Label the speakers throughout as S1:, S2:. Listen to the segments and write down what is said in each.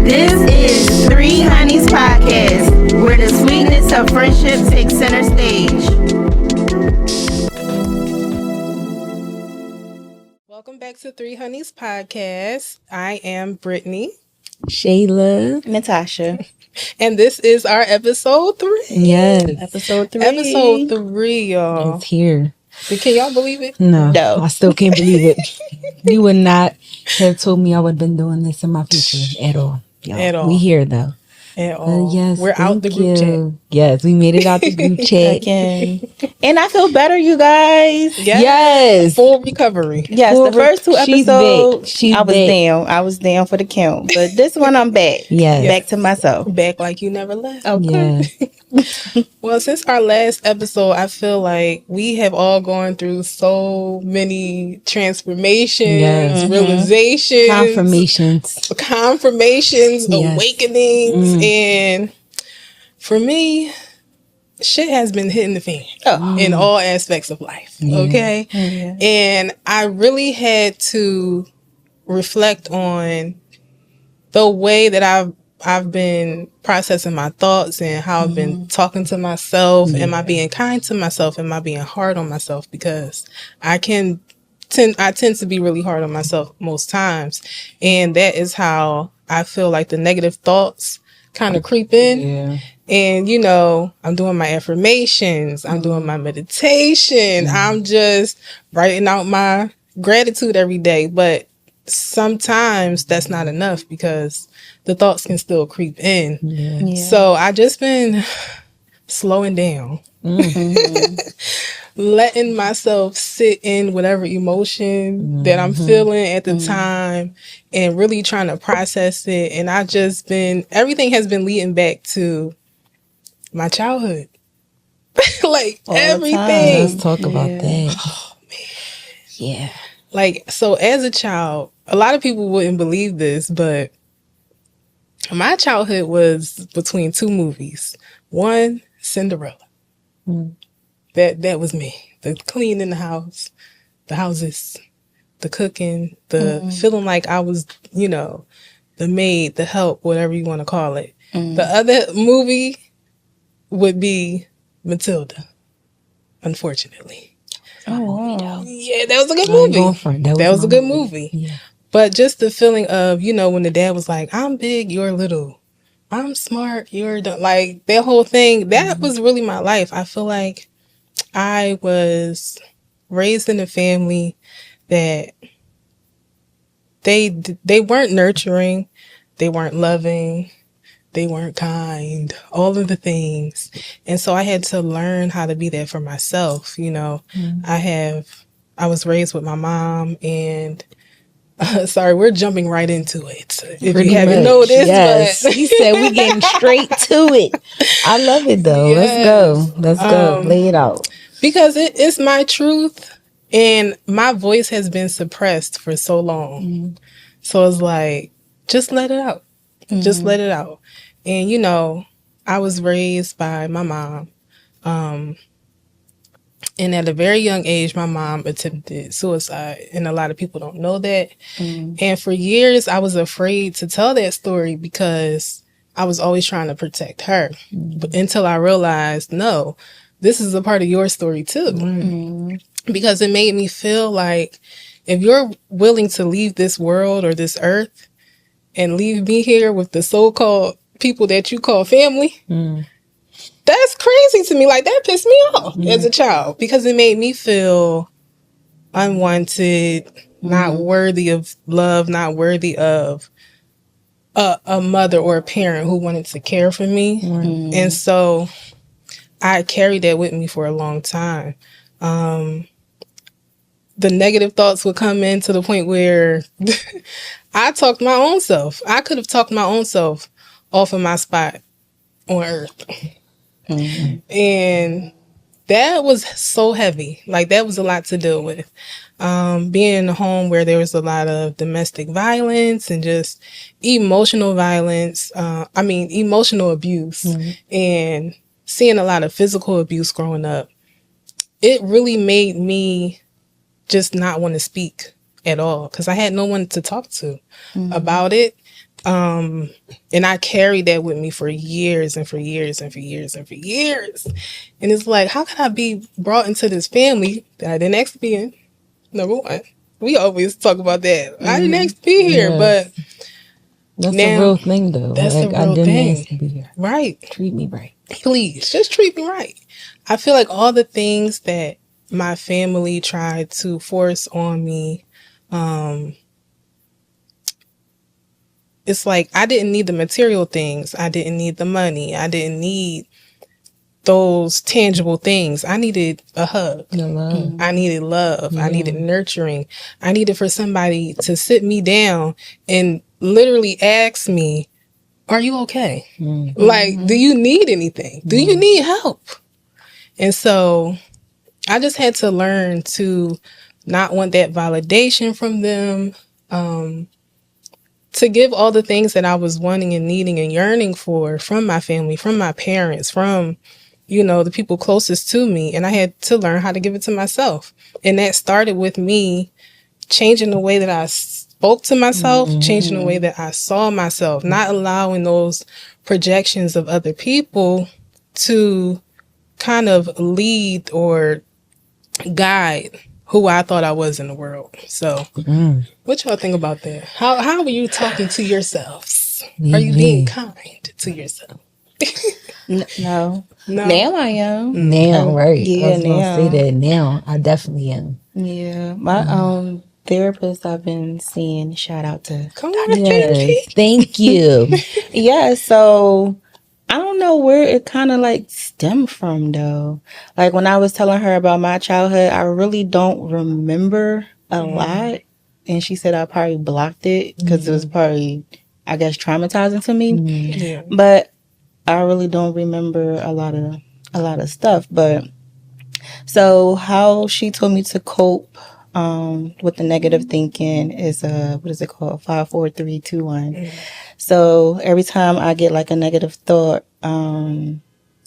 S1: This is Three Honeys Podcast, where the sweetness of friendship takes center stage.
S2: Welcome back to Three Honeys Podcast. I am Brittany.
S3: Shayla.
S4: Natasha.
S2: And this is our episode 3.
S3: Yes.
S4: Episode 3.
S2: Episode 3, y'all.
S3: It's here.
S2: Can y'all believe it?
S3: No.
S4: No.
S3: I still can't believe it. You would not have told me I would have been doing this in my future at all. Y'all.
S2: At all.
S3: We here though.
S2: At all.
S3: Yes.
S2: We're out the group chat.
S3: Yes, we made it out the group chat.
S4: Again. And I feel better, you guys.
S3: Yes.
S2: Full recovery.
S4: Yes, the first 2
S3: She's
S4: episodes,
S3: back. She's
S4: I was
S3: back.
S4: down. I was down for the count. But this one, I'm back.
S3: Yes.
S4: Back to myself.
S2: Back like you never left.
S4: Okay.
S3: Yeah.
S2: Well, since our last episode, I feel like we have all gone through so many transformations,
S3: Yes.
S2: realizations, confirmations,
S3: Yes.
S2: awakenings, and for me, shit has been hitting the fan in all aspects of life. Okay,
S4: Yeah.
S2: and I really had to reflect on the way that I've been processing my thoughts and how I've been talking to myself. Am I being kind to myself? Am I being hard on myself? Because I tend to be really hard on myself most times. And that is how I feel like the negative thoughts kind of creep in.
S3: Yeah.
S2: And, I'm doing my affirmations. I'm doing my meditation. I'm just writing out my gratitude every day. But sometimes that's not enough because the thoughts can still creep in.
S4: Yeah.
S2: So I just been slowing down, letting myself sit in whatever emotion that I'm feeling at the time and really trying to process it. And everything has been leading back to my childhood. Like
S4: All the time.
S2: everything.
S3: Let's talk about that.
S2: Oh, man.
S3: Yeah.
S2: Like, so as a child, a lot of people wouldn't believe this, but my childhood was between 2 movies. One, Cinderella. That was me. The cleaning the house, the houses, the cooking, the feeling like I was, the maid, the help, whatever you want to call it. The other movie would be Matilda, unfortunately.
S4: Oh, wow.
S2: Yeah, that was a good movie. That was a good movie.
S3: Yeah.
S2: But just the feeling of, when the dad was like, I'm big, you're little. I'm smart, you're dumb. Like, that whole thing, that was really my life. I feel like I was raised in a family that they weren't nurturing, they weren't loving, they weren't kind, all of the things. And so I had to learn how to be that for myself. I was raised with my mom and sorry, we're jumping right into it. If you haven't noticed,
S3: yes.
S2: but
S3: He said we're getting straight to it. I love it though.
S2: Yes.
S3: Let's go. Lay it out.
S2: Because it's my truth and my voice has been suppressed for so long. So it's like, just let it out. Just let it out. And, I was raised by my mom. And at a very young age, my mom attempted suicide. And a lot of people don't know that. And for years, I was afraid to tell that story because I was always trying to protect her. But until I realized, no, this is a part of your story too. Because it made me feel like if you're willing to leave this world or this earth and leave me here with the so-called people that you call family, that's crazy to me. Like, that pissed me off as a child because it made me feel unwanted, not worthy of love, not worthy of a mother or a parent who wanted to care for me. And so I carried that with me for a long time. The negative thoughts would come in to the point where I talked my own self. I could have talked my own self off of my spot on earth. And that was so heavy. Like, that was a lot to deal with. Being in a home where there was a lot of domestic violence and just emotional violence. Emotional abuse and seeing a lot of physical abuse growing up. It really made me just not want to speak at all because I had no one to talk to about it. And I carried that with me for years and for years and for years and for years. And it's like, how can I be brought into this family that I didn't ask to be in? Number one. We always talk about that. I didn't ask to be here, but
S3: that's
S2: now,
S3: a real thing, though.
S2: That's
S3: like,
S2: a real
S3: I didn't
S2: thing.
S3: ask to be here.
S2: Right.
S3: Treat me right.
S2: Please, just treat me right. I feel like all the things that my family tried to force on me, it's like I didn't need the material things. I didn't need the money. I didn't need those tangible things. I needed a hug.
S3: The love.
S2: I needed love. I needed nurturing. I needed for somebody to sit me down and literally ask me, are you okay? Like, do you need anything? Do you need help? And so I just had to learn to not want that validation from them, to give all the things that I was wanting and needing and yearning for from my family, from my parents, from, the people closest to me. And I had to learn how to give it to myself. And that started with me changing the way that I spoke to myself, changing the way that I saw myself, not allowing those projections of other people to kind of lead or guide who I thought I was in the world. So what y'all think about that? How are you talking to yourselves? Are you being kind to yourself?
S4: No.
S2: No.
S4: Now I am.
S3: Now, right.
S4: Yeah,
S3: I was going to
S4: now.
S3: say that now. I definitely am.
S4: Yeah. My therapist I've been seeing, shout out to
S2: Come on,
S3: Yes. Thank you.
S4: Yeah, so I don't know where it kind of like stemmed from though. Like when I was telling her about my childhood, I really don't remember a lot. And she said I probably blocked it because it was probably, I guess, traumatizing to me.
S2: Yeah.
S4: But I really don't remember a lot of stuff. But so how she told me to cope with the negative thinking is what is it called? 5, 4, 3, 2, 1. So every time I get like a negative thought,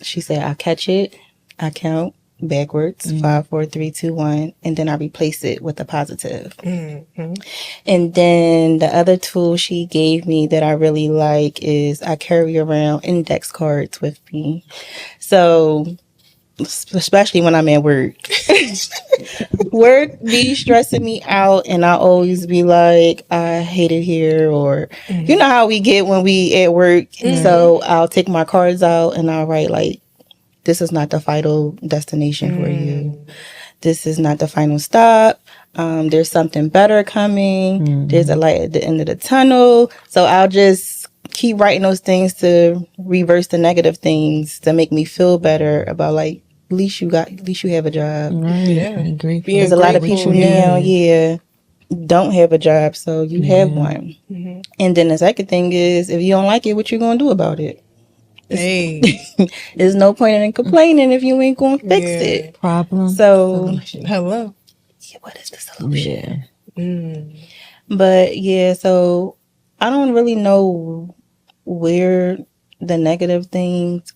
S4: she said I catch it, I count backwards, 5, 4, 3, 2, 1, and then I replace it with a positive. And then the other tool she gave me that I really like is I carry around index cards with me. So especially when I'm at work. Work be stressing me out, and I always be like, I hate it here, or you know how we get when we at work. So I'll take my cards out and I'll write like, this is not the final destination for you. This is not the final stop. There's something better coming. There's a light at the end of the tunnel. So I'll just keep writing those things to reverse the negative things to make me feel better about like, at least you have a job.
S2: Yeah.
S4: There's a lot of people now, don't have a job, so you have one. And then the second thing is, if you don't like it, what you gonna do about it?
S2: Hey.
S4: There's no point in complaining if you ain't gonna fix it.
S3: Problem.
S4: So,
S2: Hello.
S4: what is the solution?
S3: Yeah.
S4: But yeah, so I don't really know where the negative things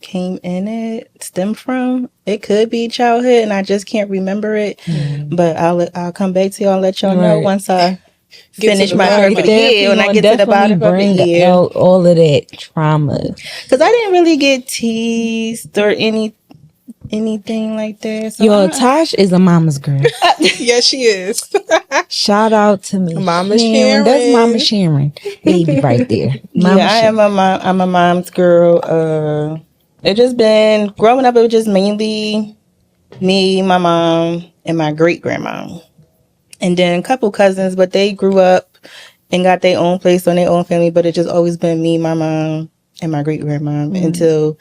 S4: stem from. It could be childhood and I just can't remember it. But I'll come back to y'all and let y'all know once I finish my therapy. Yeah, when I get to the bottom of it.
S3: Bring out all of that trauma.
S4: Because I didn't really get teased or anything like that. So
S3: Yo, Tosh is a mama's girl.
S2: Yes, she is.
S3: Shout out to me.
S2: Mama Sharon.
S3: That's Mama Sharon. Baby right there. Mama
S4: I'm a mom's girl. It just been growing up, it was just mainly me, my mom, and my great grandma. And then a couple cousins, but they grew up and got their own place on their own family, but it just always been me, my mom, and my great grandma until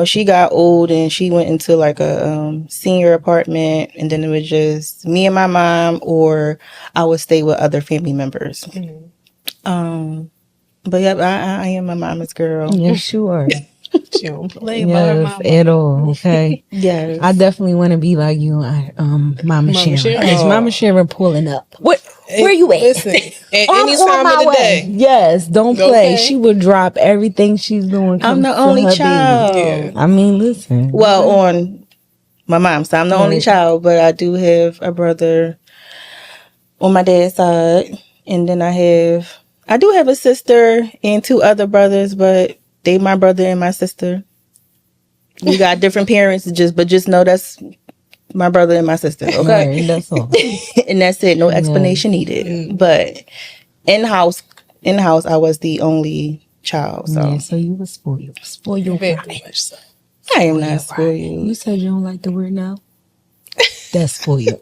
S4: she got old and she went into like a senior apartment, and then it was just me and my mom, or I would stay with other family members. But yeah, I am my mama's girl.
S3: Yes, you are.
S2: She don't play about her mama.
S3: At all. Okay.
S4: Yes.
S3: I definitely want to be like you, Mama Sharon.
S2: Sharon.
S3: Is Mama Sharon pulling up? Where you at?
S2: Listen, at
S3: I'm
S2: any
S3: on
S2: time
S3: my
S2: of the
S3: way.
S2: day.
S3: Yes, don't play.
S2: Okay.
S3: She would drop everything she's doing.
S4: I'm the only child.
S2: Yeah.
S3: I mean, listen.
S4: Well, on my mom's side, I'm the only child, but I do have a brother on my dad's side, and then I I do have a sister and 2 other brothers, but they my brother and my sister. We got different parents, but just know that's my brother and my sister. Okay,
S3: Right, that's all.
S4: and that's it. No explanation needed. But in house, I was the only child. So
S3: Yeah, so you was spoiled.
S2: Very
S3: Right.
S2: much so.
S4: I am not
S3: You
S4: spoiled.
S3: said you don't like the word now. That's spoiled.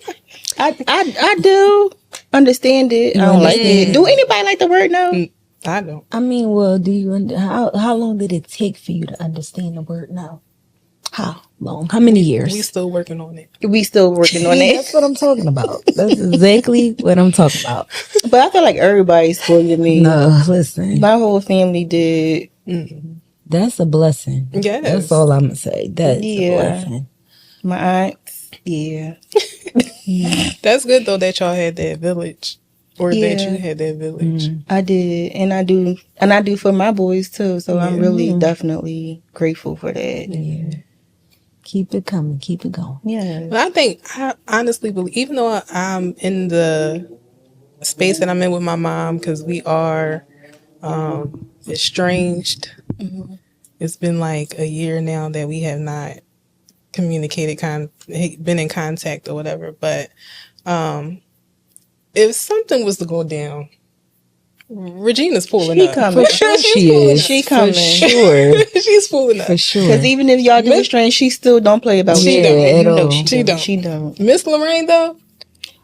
S4: I do understand it. I don't like it. Do anybody like the word no?
S2: I don't.
S3: I mean, well, do you? How long did it take for you to understand the word now? How long? How many years?
S2: We still working on it.
S4: We still working on it.
S3: That's what I'm talking about. That's exactly what I'm talking about.
S4: But I feel like everybody spoiled me.
S3: No, listen.
S4: My whole family did.
S3: That's a blessing.
S2: Yes.
S3: That's all I'm gonna say. That's a blessing.
S4: My aunts, yeah.
S2: That's good though that y'all had that village, or that
S4: Yeah.
S2: you had that village.
S4: I did, and I do for my boys too. So I'm really definitely grateful for that.
S3: Yeah. Keep it coming. Keep it going.
S4: Yeah.
S2: But I honestly believe, even though I'm in the space that I'm in with my mom, because we are estranged. It's been like a year now that we have not communicated, been in contact or whatever. But if something was to go down, Regina's pulling
S4: She
S2: up.
S4: coming.
S3: For sure she is.
S4: She coming.
S3: For sure.
S2: She's pulling up.
S3: For sure.
S4: Because even if y'all get estranged, she still don't play about
S2: She
S4: it.
S2: don't.
S4: You
S3: At
S4: know
S3: all.
S4: she don't.
S2: don't.
S4: She don't.
S2: Miss Lorraine though,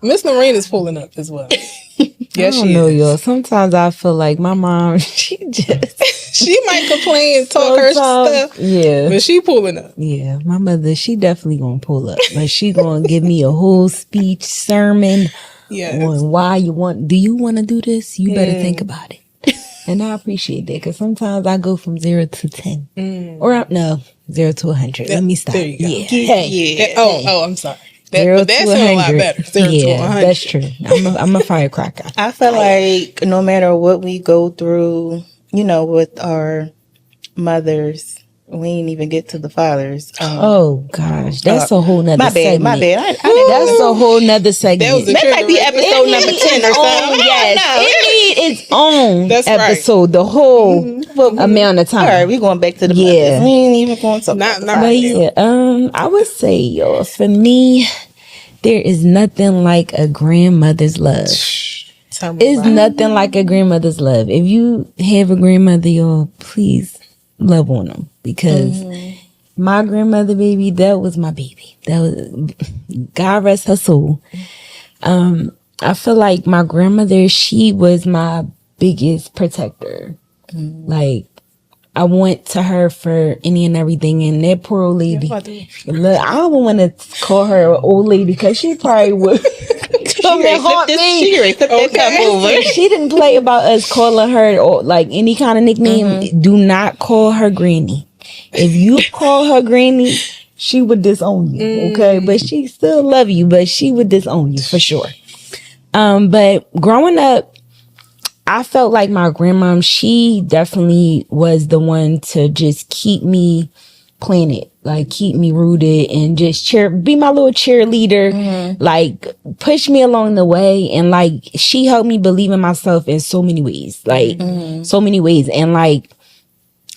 S2: Miss Lorraine is pulling up as well.
S3: I
S2: Yes,
S3: don't
S2: she
S3: know,
S2: is.
S3: y'all. Sometimes I feel like my mom, she just
S2: She might complain, talk her
S3: sometimes-
S2: stuff,
S3: Yeah.
S2: but she pulling up.
S3: Yeah, my mother, she definitely gonna pull up. Like she gonna give me a whole speech, sermon
S2: Yes.
S3: on why do you want to do this? You better think about it. And I appreciate that because sometimes I go from 0 to 10. Or no, 0 to 100. Let me stop.
S2: There you go.
S3: Yeah. Hey.
S2: Oh, I'm sorry. That,
S3: 0
S2: but that's
S3: to
S2: a lot
S3: 100.
S2: better. 0 to
S3: Yeah,
S2: 100.
S3: that's true. I'm a firecracker.
S4: I feel like no matter what we go through, with our mothers, we ain't even get to the fathers.
S3: Oh gosh, that's a whole nother
S4: my bad,
S3: segment.
S4: my bad.
S3: That's a whole nother segment.
S2: That was the
S4: That might be
S2: trigger right there.
S4: episode number 10 or something.
S3: Yes, it needs its own
S2: That's right.
S3: episode. The whole amount of time.
S4: All right, we going back to the
S3: Yeah.
S4: mothers. We ain't even going to
S2: Not
S3: But
S2: right
S3: yeah, I would say, y'all, for me, there is nothing like a grandmother's love.
S2: Tell me
S3: It's
S2: about it.
S3: nothing like a grandmother's love. If you have a grandmother, y'all, please love on them because my grandmother, baby, that was my baby. That was God rest her soul. I feel like my grandmother, she was my biggest protector. Like I went to her for any and everything, and that poor old lady. Look, I don't want to call her an old lady because she probably would come and haunt me.
S4: She already flipped that cup over.
S3: She didn't play about us calling her or like any kind of nickname. Do not call her granny. If you call her granny, she would disown you. Okay, but she still love you, but she would disown you for sure. But growing up, I felt like my grandmom, she definitely was the one to just keep me planted, like keep me rooted and just be my little cheerleader, like push me along the way. And like, she helped me believe in myself in so many ways, like so many ways. And like,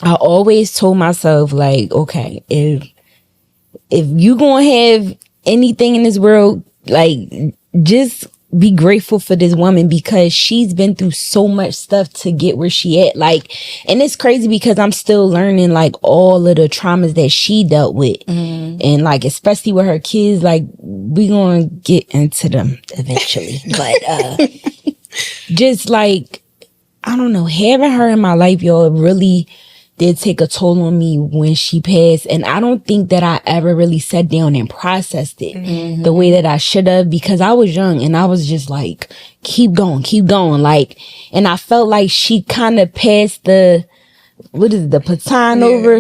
S3: I always told myself like, okay, if you gonna have anything in this world, like just be grateful for this woman because she's been through so much stuff to get where she at. Like, and it's crazy because I'm still learning like all of the traumas that she dealt with. And like, especially with her kids, like we gonna get into them eventually. But, just like, I don't know, having her in my life, y'all, really did take a toll on me when she passed. And I don't think that I ever really sat down and processed it the way that I should have because I was young and I was just like, keep going. Like, and I felt like she kind of passed the baton over.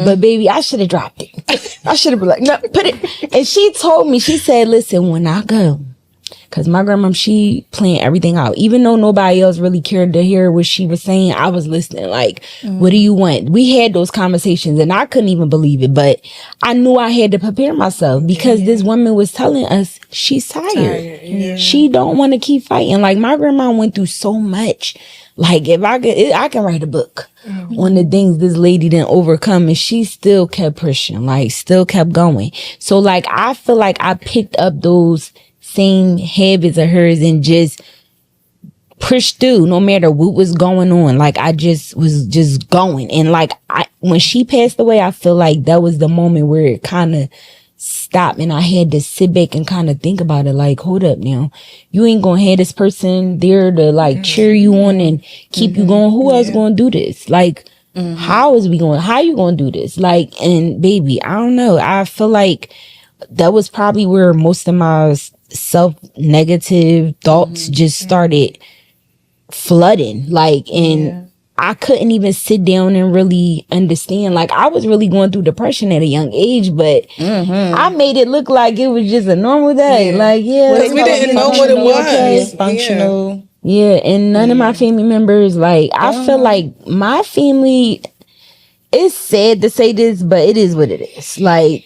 S3: But baby, I should have dropped it. I should have been like, no, put it. And she told me, she said, listen, when I go, Because my grandma, she planned everything out. Even though nobody else really cared to hear what she was saying, I was listening. Like, what do you want? We had those conversations and I couldn't even believe it. But I knew I had to prepare myself because this woman was telling us she's tired. She don't want to keep fighting. Like, my grandma went through so much. Like, if I could, I can write a book on the things this lady didn't overcome, and she still kept pushing, like, still kept going. So, like, I feel like I picked up those same habits of hers and just pushed through no matter what was going on. Like, I just was just going. And, like, when she passed away, I feel like that was the moment where it kind of stop, and I had to sit back and kind of think about it. Like, hold up now, you ain't gonna have this person there to like cheer you on and keep you going. Who else gonna do this? Like, how you gonna do this? Like, and baby, I don't know, I feel like that was probably where most of my self-negative thoughts just started flooding. Like, and I couldn't even sit down and really understand. Like, I was really going through depression at a young age, but I made it look like it was just a normal day. Like,
S2: because we didn't know what it was.
S4: Functional.
S3: Yeah, and none of my family members, like, I feel like my family, it's sad to say this, but it is what it is. Like,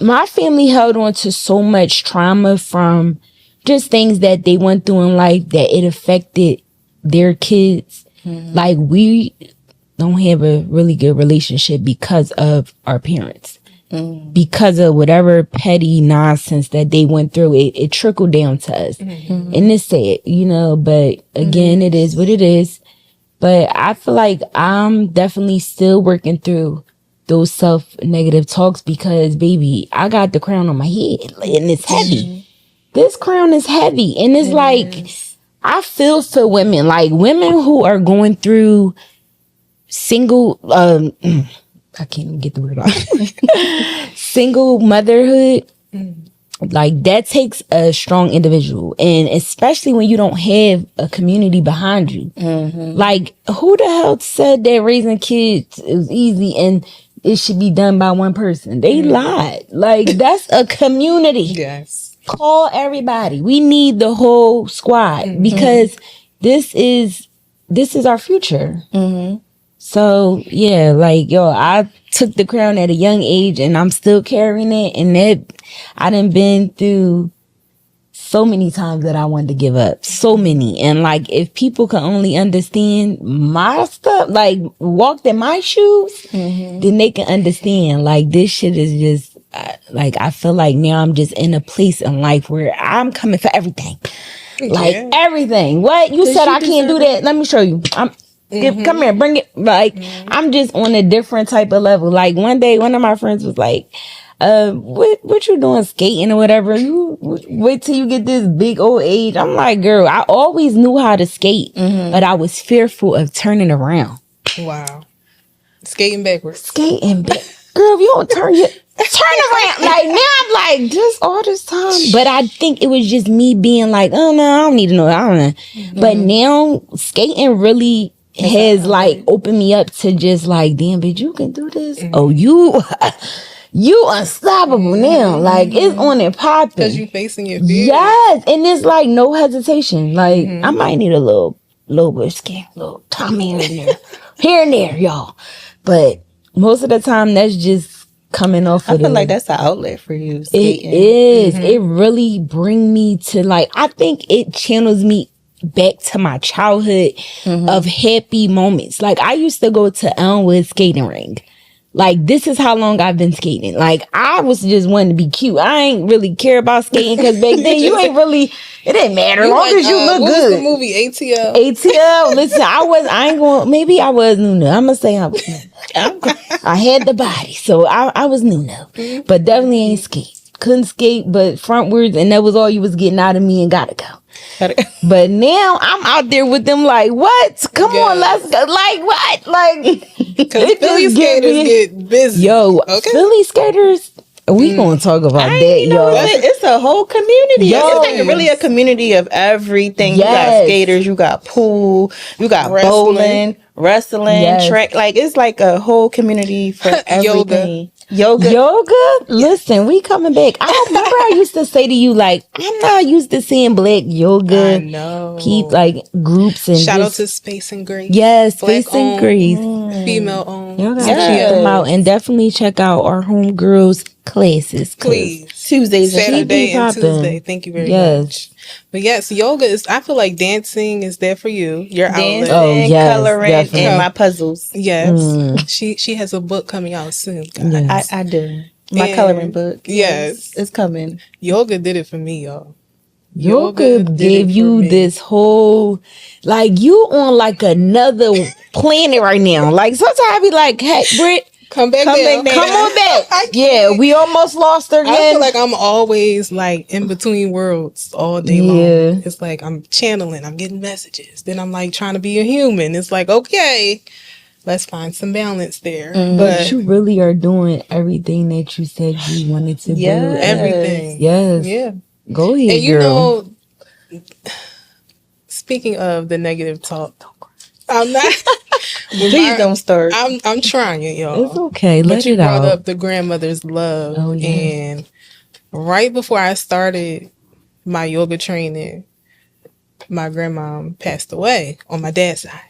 S3: my family held on to so much trauma from just things that they went through in life that it affected their kids. Like, we don't have a really good relationship because of our parents. Because of whatever petty nonsense that they went through, it trickled down to us. And it's sad, you know, but again, it is what it is. But I feel like I'm definitely still working through those self-negative talks because, baby, I got the crown on my head and it's heavy. This crown is heavy. And it's like, I feel for women, like women who are going through single, I can't even get the word out. Single motherhood. Like, that takes a strong individual. And especially when you don't have a community behind you. Like, who the hell said that raising kids is easy and it should be done by one person? They lied. Like, that's a community.
S2: Yes.
S3: Call everybody. We need the whole squad because this is our future. So yeah, like, yo, I took the crown at a young age and I'm still carrying it, and that I done been through so many times that I wanted to give up. So many. And like, if people can only understand my stuff, like walked in my shoes, then they can understand. Like, this shit is just like, I feel like now I'm just in a place in life where I'm coming for everything. Like, everything. What? You said I can't do that. Let me show you. Come here, bring it. Like, I'm just on a different type of level. Like, one day, one of my friends was like, what you doing, skating or whatever? You wait till you get this big old age. I'm like, girl, I always knew how to skate, but I was fearful of turning around.
S2: Wow. Skating backwards.
S3: Girl, if you don't turn around. Like, now I'm like, just all this time. But I think it was just me being like, oh no, I don't need to know. I don't know. But now skating really has like opened me up to just like, damn, bitch, you can do this. Oh, you unstoppable now. Like, it's on and popping.
S2: Because you facing your fear.
S3: Yes. And it's like no hesitation. Like, I might need a little bit of skin, little tummy here and there, y'all. But most of the time, that's just coming off of
S4: I feel like that's an outlet for you, skating.
S3: It is. It really bring me to, like, I think it channels me back to my childhood of happy moments. Like, I used to go to Elmwood skating rink. Like, this is how long I've been skating. Like, I was just wanting to be cute. I ain't really care about skating because back then you ain't really, it didn't matter. As long as you look
S2: what
S3: good.
S2: Was the movie ATL?
S3: ATL. Listen, I ain't going, maybe I was Nuno. I'm going to say I had the body. So I was Nuno. But definitely ain't skate. Couldn't skate, but frontwards, and that was all you was getting out of me and gotta go. But now I'm out there with them like, what? Come on, let's go. Like, what? Like,
S2: because Philly skaters get busy.
S3: Yo, Philly skaters, we gonna talk about that, yo.
S4: It's a whole community.
S3: Yo.
S4: It's like really a community of everything. You got skaters, you got pool, you got bowling, wrestling, track. Like, it's like a whole community for everything.
S3: Yoga? Listen, we coming back. I remember I used to say to you, like, I'm not used to seeing black yoga.
S2: I know.
S3: Like groups and
S2: shout out
S3: just,
S2: to Space and Grace.
S3: yes,
S2: Black
S3: Space and
S2: owned,
S3: Grace.
S2: female owned.
S3: Y'all gotta check them out and definitely check out our homegirls classes.
S2: Please.
S4: Tuesdays and
S2: Saturday and
S3: poppin'.
S2: Tuesday. Thank you very much. But yes, yoga is, I feel like dancing is there for you. Your
S4: dancing,
S2: outlet.
S3: Oh, yes,
S4: coloring,
S3: definitely.
S4: and my puzzles.
S2: Yes. She has a book coming out soon, guys.
S3: Yes.
S4: I do. My
S2: And-
S4: coloring book.
S2: Yes.
S4: It's coming.
S2: Yoga did it for me, y'all.
S3: Yoga
S2: did
S3: gave
S2: it for
S3: you
S2: me.
S3: this whole, like, you on like another planet right now. Like, sometimes I be like, hey, Britt,
S2: Come back down.
S3: come on
S2: I
S3: back. Yeah, we almost lost her again.
S2: I feel like I'm always like in between worlds all day
S3: Yeah.
S2: long. It's like I'm channeling, I'm getting messages. Then I'm like trying to be a human. It's like, okay, let's find some balance there.
S3: But you really are doing everything that you said you wanted to do.
S2: everything.
S3: Yes.
S2: Yeah.
S3: Go ahead,
S2: And you
S3: girl.
S2: know, speaking of the negative talk, I'm not.
S4: Please don't start.
S2: I'm trying, y'all.
S3: It's okay.
S2: But
S3: Let
S2: you
S3: it
S2: brought
S3: out.
S2: up the grandmother's love,
S3: Oh, yeah.
S2: and right before I started my yoga training, my grandma passed away on my dad's side.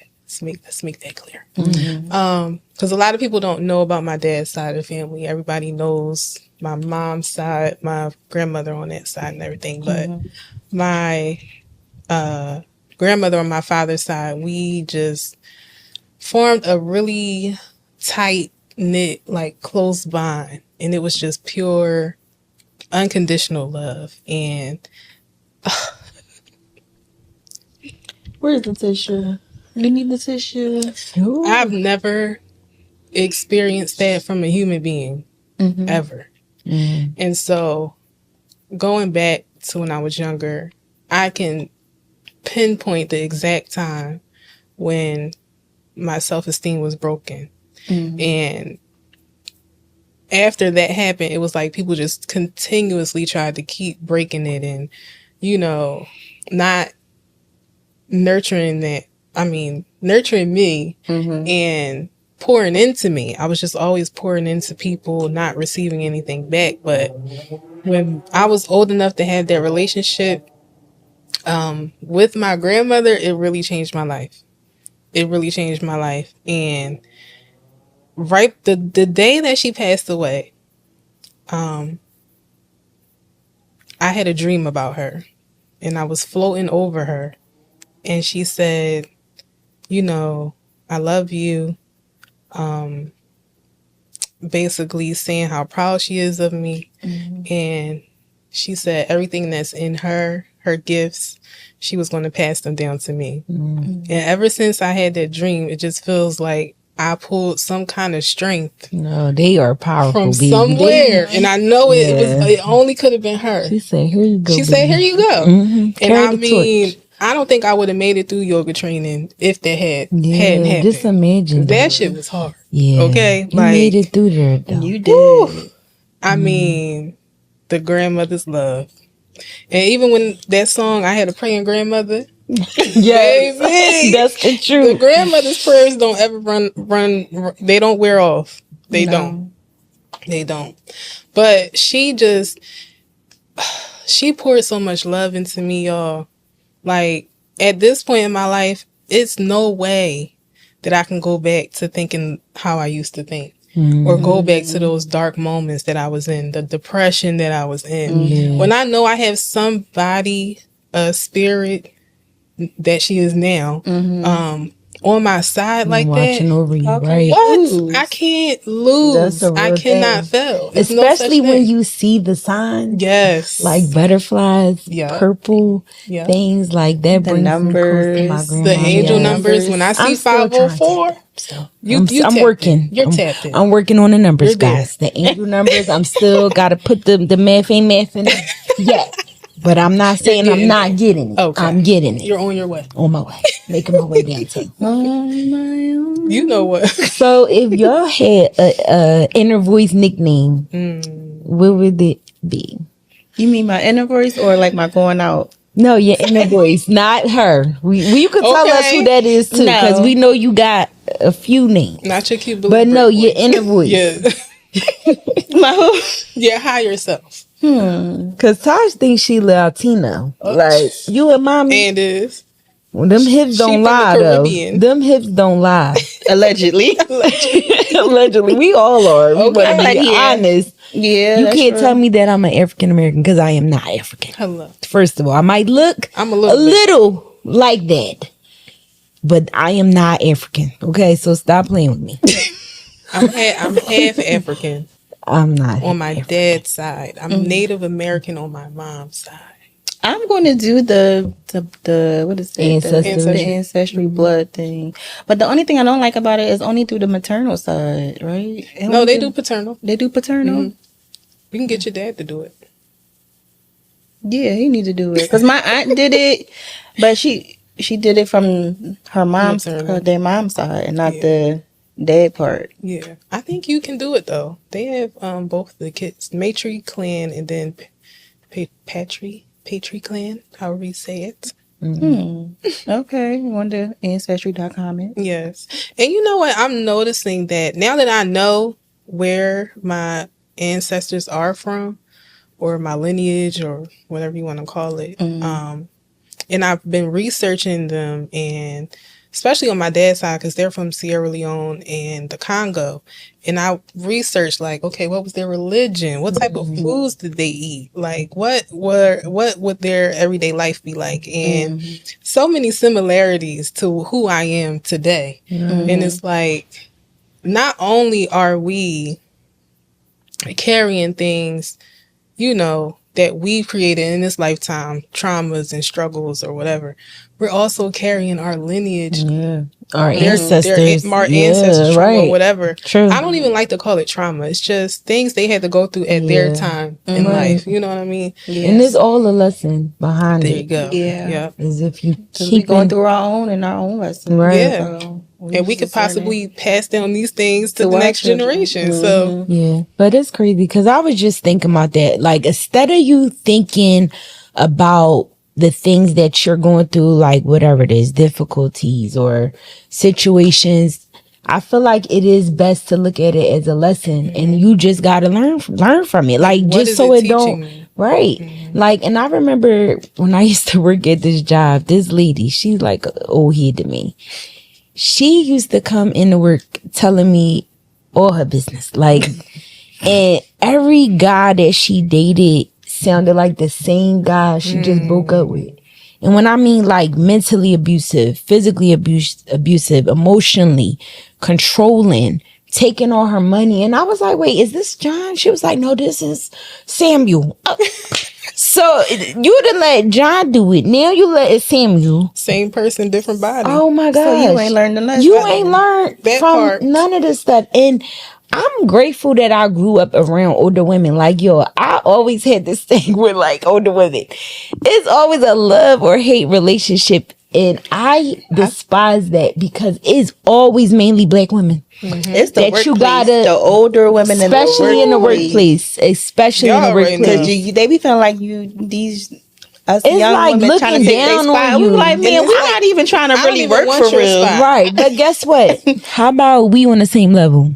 S2: Let's make that clear. Because a lot of people don't know about my dad's side of the family. Everybody knows my mom's side, my grandmother on that side, and everything. But my grandmother on my father's side, we just formed a really tight knit, like close bond, and it was just pure, unconditional love. And
S4: Where's the tissue? You need the tissue.
S2: I've never experienced that from a human being ever. And so going back to when I was younger, I can pinpoint the exact time when my self-esteem was broken. And after that happened, it was like people just continuously tried to keep breaking it and, you know, not nurturing that. I mean, nurturing me and pouring into me. I was just always pouring into people, not receiving anything back. But when I was old enough to have that relationship with my grandmother, it really changed my life. It really changed my life. And right the day that she passed away, I had a dream about her, and I was floating over her, and she said, you know, I love you. Basically saying how proud she is of me. And she said everything that's in her gifts, she was going to pass them down to me. And ever since I had that dream, it just feels like I pulled some kind of strength.
S3: No, they are powerful.
S2: From
S3: baby.
S2: somewhere. And I know it only could have been her.
S3: She said, here you go.
S2: She said, here you go. And
S3: Carry
S2: I
S3: the
S2: mean,
S3: torch.
S2: I don't think I would have made it through yoga training if that hadn't happened.
S3: Just imagine
S2: that shit was hard.
S3: Yeah.
S2: Okay?
S3: You made it through there, though.
S4: You did.
S2: I mean, the grandmother's love. And even when that song, I had a praying grandmother.
S3: Yes.
S2: Baby,
S3: That's the
S2: the
S3: truth.
S2: grandmother's prayers don't ever run. They don't wear off. They don't. They don't. But she poured so much love into me, y'all. Like, at this point in my life, it's no way that I can go back to thinking how I used to think. Or go back to those dark moments that I was in, the depression that I was in. When I know I have somebody, a spirit that she is now, on my side like
S3: Watching
S2: that.
S3: over you, right?
S2: What? I can't lose.
S3: That's a real
S2: I cannot
S3: thing.
S2: fail. There's no
S3: Especially
S2: such
S3: when
S2: thing.
S3: you see the signs.
S2: Yes.
S3: Like butterflies, purple things like that.
S4: The
S3: brings me close to my
S4: numbers,
S3: grandma.
S2: the angel
S3: Yes.
S2: numbers. When I see
S3: I'm still
S2: 504, you
S3: I'm
S2: tapped
S3: working.
S2: in. You're tapped in.
S3: I'm working on the numbers,
S2: You're there.
S3: guys. The angel numbers. I'm still got to put the math ain't mathing yet. But I'm not saying I'm not getting it.
S2: Okay.
S3: I'm getting it.
S2: You're on your way.
S3: On my way. Making my way downtown.
S2: You know what?
S3: So if y'all had a inner voice nickname, what would it be?
S4: You mean my inner voice or like my going out?
S3: No, your inner voice, not her. You could tell us who that is too, because we know you got a few names.
S2: Not your cute blue
S3: But no,
S2: brick
S3: your
S2: voice.
S3: inner voice.
S2: Yeah.
S4: My who?
S2: Your higher self.
S3: Cause Taj thinks she Latino. Like you and mommy.
S2: And is.
S3: Well, them hips
S2: She
S3: don't
S2: from
S3: lie
S2: the
S3: though.
S2: Caribbean.
S3: Them hips don't lie.
S4: Allegedly.
S3: Allegedly, we all are. We want to be
S4: Yeah.
S3: honest.
S4: Yeah,
S3: You
S4: that's
S3: can't
S4: true.
S3: tell me that I'm an African American because I am not African.
S2: Hello.
S3: First of all, I might look
S2: I'm
S3: a
S2: a little bit.
S3: little like that, but I am not African. Okay, so stop playing with me.
S2: I'm half African
S3: I'm not
S2: on my
S3: African.
S2: dad's side. I'm Native American on my mom's side.
S4: I'm going to do the what is it?
S3: Ancestry.
S4: The ancestry blood thing. But the only thing I don't like about it is only through the maternal side, right?
S2: No, they do paternal.
S4: They do paternal.
S2: You can get your dad to do it.
S4: Yeah, he need to do it because my aunt did it, but she did it from her mom's
S2: Maternal.
S4: their mom's side and not
S2: Yeah.
S4: the dad part.
S2: Yeah, I think you can do it though. They have both the kids, Matry clan and then Patry clan, however you say it.
S4: Okay, you want the ancestry.com it?
S2: Yes, and you know what? I'm noticing that now that I know where my ancestors are from, or my lineage, or whatever you want to call it, and I've been researching them, and especially on my dad's side, because they're from Sierra Leone and the Congo. And I researched, like, okay, what was their religion? What type of foods did they eat? Like, what would their everyday life be like? And so many similarities to who I am today. And it's like, not only are we carrying things, you know, that we've created in this lifetime, traumas and struggles or whatever, we're also carrying our lineage,
S3: Our
S2: their
S3: ancestors.
S2: ancestors trauma, whatever.
S3: True.
S2: I don't even like to call it trauma. It's just things they had to go through at their time in life. You know what I mean?
S3: And there's all a lesson behind
S2: There
S3: it.
S2: you go.
S4: Yeah.
S2: Yep.
S3: As if you
S4: We
S3: keep
S4: going through our own lessons.
S3: Right.
S2: Yeah.
S4: So
S2: And we could
S4: just learning.
S2: possibly pass down these things to
S4: To
S2: the
S4: our
S2: next
S4: children.
S2: generation. So
S3: Yeah, but it's crazy because I was just thinking about that. Like, instead of you thinking about the things that you're going through, like whatever it is, difficulties or situations, I feel like it is best to look at it as a lesson, and you just got to learn from it. Like,
S2: what
S3: just
S2: is
S3: so
S2: it
S3: it
S2: teaching
S3: don't.
S2: me?
S3: Right. Like, and I remember when I used to work at this job, this lady, she's like an old head to me. She used to come into work telling me all her business. Like, and every guy that she dated sounded like the same guy she just broke up with. And when I mean like mentally abusive, physically abusive, emotionally controlling, taking all her money. And I was like, wait, is this John? She was like, no, this is Samuel. So you done let John do it. Now you let it Samuel.
S2: same person, different body.
S3: Oh my gosh.
S4: So you ain't learned the lesson.
S3: You ain't learned
S2: That
S3: from
S2: part.
S3: none of this stuff. And I'm grateful that I grew up around older women. Like, yo, I always had this thing with like older women. It's always a love or hate relationship. And I despise that because it's always mainly black women.
S4: It's the
S3: That
S4: workplace.
S3: you gotta-
S4: the older women,
S3: Especially in the workplace. Especially
S2: Y'all
S3: in the
S2: already know.
S3: workplace.
S4: because they be feeling like us
S3: It's
S4: young
S3: like
S4: women trying to
S3: looking
S4: take their
S3: down
S4: spot.
S3: on
S4: We
S3: you.
S4: like, man,
S2: And it's
S4: we're
S2: like,
S4: not even trying to
S2: I don't
S4: really
S2: even
S4: work
S2: want
S4: for
S2: your
S4: real.
S2: spot.
S3: Right. But guess what? How about we on the same level?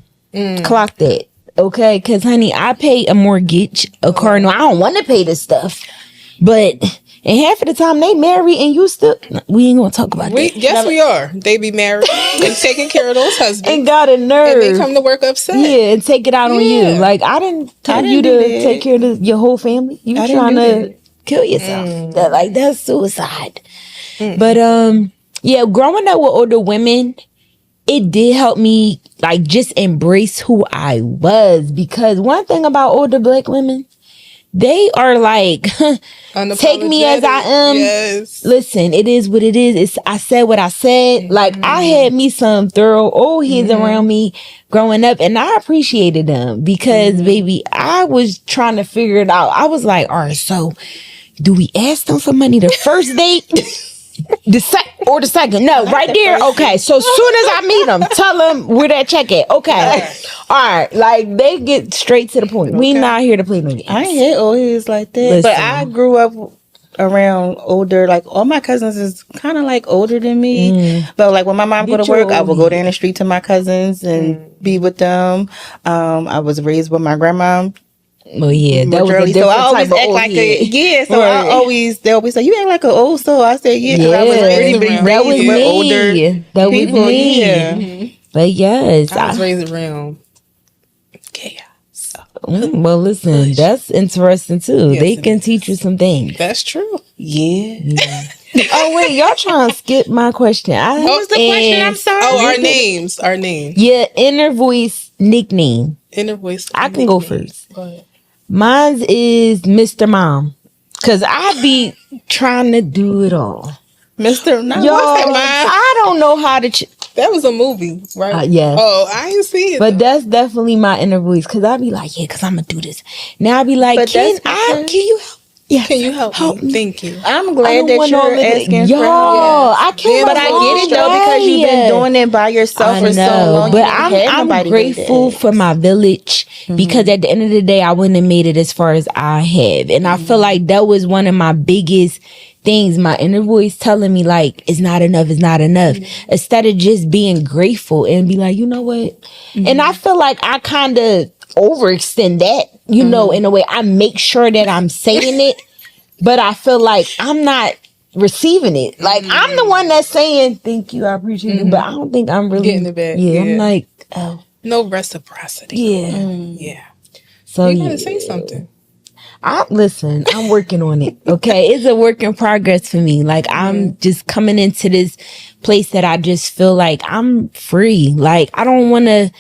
S3: Clock that. Okay. Because, honey, I pay a mortgage, a car. No, I don't want to pay this stuff. But, and half of the time they marry and you still, we ain't going to talk about that.
S2: Yes, we are. They be married and taking care of those husbands.
S3: And got a nerve.
S2: And they come to work upset.
S3: Yeah, and take it out on you.
S2: Yeah.
S3: Like, I didn't tell you
S4: do
S3: to
S4: that.
S3: take care of your whole family. You
S4: I didn't
S3: trying
S4: do
S3: to kill yourself. That's suicide. But yeah, growing up with older women, it did help me like just embrace who I was. Because one thing about older black women, they are like, take me as I am.
S2: Yes.
S3: Listen, it is what it is. I said what I said. Like, I had me some thorough old heads around me growing up, and I appreciated them because, baby, I was trying to figure it out. I was like, all right, so do we ask them for money the first date? The second? No, right there. Okay, so as soon as I meet them, tell them where that check at. Okay, all right. Like, they get straight to the point. We not here to play no games.
S4: I ain't hate old heads like that.
S3: Listen.
S4: But I grew up around older, like all my cousins is kind of like older than me. But like when my mom go to
S3: Get your
S4: work, I will
S3: old
S4: go down the street to my cousins and be with them. I was raised with my grandma.
S3: Well, yeah, that was a
S4: Majorly, so
S3: different
S4: I always
S3: type of
S4: act
S3: old
S4: like
S3: head.
S4: so
S3: Right.
S4: they always say, you act like an old soul. I said, yeah, 'cause I was
S3: Yeah.
S4: really big
S2: That
S3: was
S4: raised with
S3: me.
S4: older
S3: That was
S4: people.
S3: me.
S4: Yeah.
S3: But yes,
S2: I was raised around chaos.
S3: well, listen, that's interesting too.
S2: Yes,
S3: they
S2: it
S3: can
S2: is.
S3: teach you some things.
S2: That's true.
S4: Yeah.
S3: Oh wait, y'all trying to skip my question?
S4: What was the question? I'm sorry.
S2: Oh, our names. Our names.
S3: Yeah, inner voice nickname.
S2: Inner voice.
S3: I can go
S2: nickname.
S3: first.
S2: Go ahead.
S3: Mine's is Mr. Mom, cause I be trying to do it all.
S4: Mr. No,
S3: Yo,
S4: what's that,
S3: I don't know how to.
S2: That was a movie, right?
S3: Yes.
S2: Oh, I didn't see it.
S3: But that's definitely my inner voice, cause I be like, yeah, cause I'm gonna do this. Now I be like,
S4: But
S3: can
S4: that's
S3: you help? Yeah,
S2: Can you help me? Thank you.
S4: I'm
S3: I
S4: glad
S3: don't
S4: that
S3: want all
S4: you're
S3: of it.
S4: asking
S3: Yo,
S4: for help.
S3: I can't.
S2: But
S4: But I get it though, because you've been doing it by yourself for so long.
S3: But
S4: you didn't have
S3: I'm
S4: nobody
S3: grateful
S4: to
S3: for my village, because at the end of the day, I wouldn't have made it as far as I have, and I feel like that was one of my biggest things. My inner voice telling me like, it's not enough, it's not enough. Instead of just being grateful and be like, you know what? And I feel like I kind of overextend that, you know, in a way. I make sure that I'm saying it, but I feel like I'm not receiving it. Like I'm the one that's saying thank you, I appreciate it, but I don't think I'm really
S2: Getting it back.
S3: Yeah, I'm
S2: Yeah.
S3: like, oh
S2: No reciprocity.
S3: yeah.
S2: Yeah.
S3: So
S2: You gotta
S3: yeah.
S2: say something.
S3: Listen, I'm working on it. Okay. It's a work in progress for me. Like I'm just coming into this place that I just feel like I'm free. Like I don't want to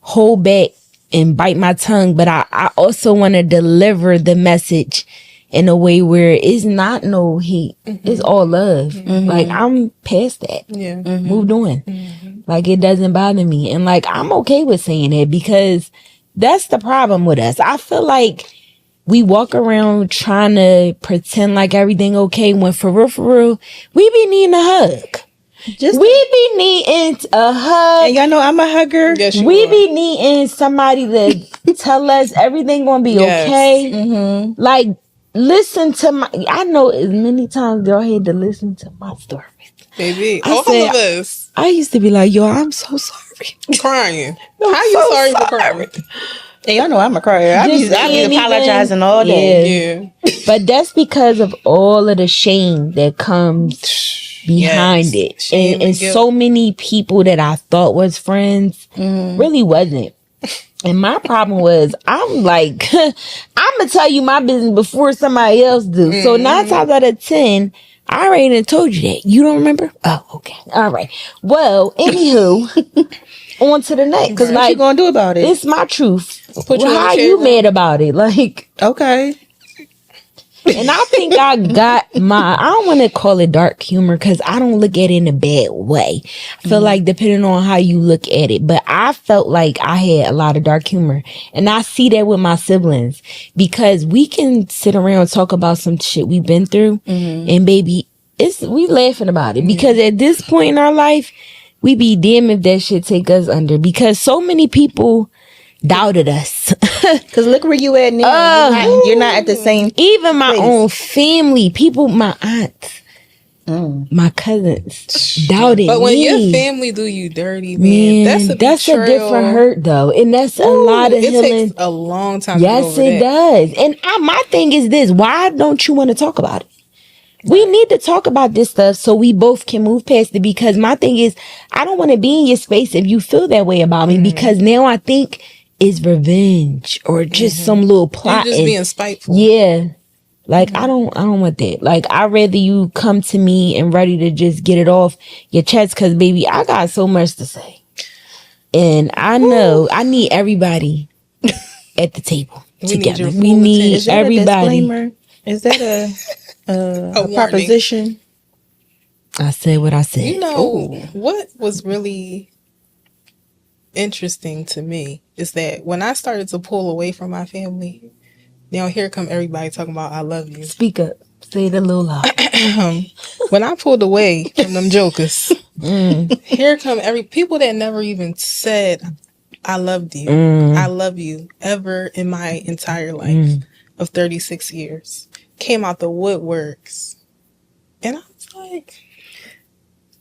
S3: hold back and bite my tongue, but I also want to deliver the message in a way where it's not no hate. It's all love. Like I'm past that.
S2: Yeah.
S3: Moved on. Like it doesn't bother me. And like I'm okay with saying it, because that's the problem with us. I feel like we walk around trying to pretend like everything okay, when for real, we be needing a hug. We be needing a hug.
S4: And y'all know I'm a hugger.
S2: Yes, you
S3: We
S2: are.
S3: be needing somebody to tell us everything gonna be
S2: Yes.
S3: okay. Like, listen to my. I know as many times y'all had to listen to my story.
S2: Baby.
S3: I
S2: All
S3: said-
S2: of us
S3: I used to be like, yo, I'm so sorry.
S2: crying.
S3: I'm
S2: How you
S3: so
S2: sorry for
S3: sorry.
S2: crying?
S4: And y'all know I'm a crier. I
S3: Just
S4: be
S3: can't
S4: apologizing
S3: even-
S4: all day.
S2: Yeah.
S3: But that's because of all of the shame that comes behind
S2: Yes.
S3: it.
S2: Shame
S3: And
S2: and guilt.
S3: so many people that I thought was friends really wasn't. And my problem was, I'm like, I'm going to tell you my business before somebody else do. So 9 times out of 10, I already done told you that. You don't remember? Oh, okay. All right. Well, anywho, on to the next.
S4: Because what
S3: Like,
S4: you gonna do about it?
S3: it's my truth.
S2: Put you in the
S3: How
S2: shade
S3: you
S2: room.
S3: mad about it? Like,
S4: Okay.
S3: and I think I got I don't want to call it dark humor, because I don't look at it in a bad way. I feel like depending on how you look at it, but I felt like I had a lot of dark humor, and I see that with my siblings, because we can sit around and talk about some shit we've been through, and baby, we laughing about it, because at this point in our life, we be damn if that shit take us under, because so many people doubted us.
S4: Because look where you at now. You're not at the same.
S3: Even my
S4: place.
S3: own family, people, my aunts, my cousins, doubted
S2: But when
S3: me.
S2: your family do you dirty, man,
S3: Man,
S2: that's a
S3: that's a
S2: betrayal.
S3: different hurt though, and that's a lot of
S2: It
S3: healing.
S2: takes a long time.
S3: Yes,
S2: to get over
S3: it
S2: that.
S3: does. And my thing is this: why don't you want to talk about it? We need to talk about this stuff so we both can move past it. Because my thing is, I don't want to be in your space if you feel that way about me. Because now I think it's revenge or just some little plot.
S2: You're just being spiteful.
S3: Yeah. Like I don't want that. Like I'd rather you come to me and ready to just get it off your chest, because baby, I got so much to say. And I know I need everybody at the table together.
S2: your
S3: We
S2: full
S3: need
S2: attention.
S4: Is that
S3: everybody.
S4: a disclaimer? Is that a
S2: warning.
S4: proposition?
S3: I said what I said.
S2: You know what was really interesting to me is that when I started to pull away from my family, now here come everybody talking about I love you.
S3: Speak up. Say it a little loud.
S2: When I pulled away from them jokers, here come people that never even said I loved you. I love you ever in my entire life of 36 years. came out the woodworks. And I was like,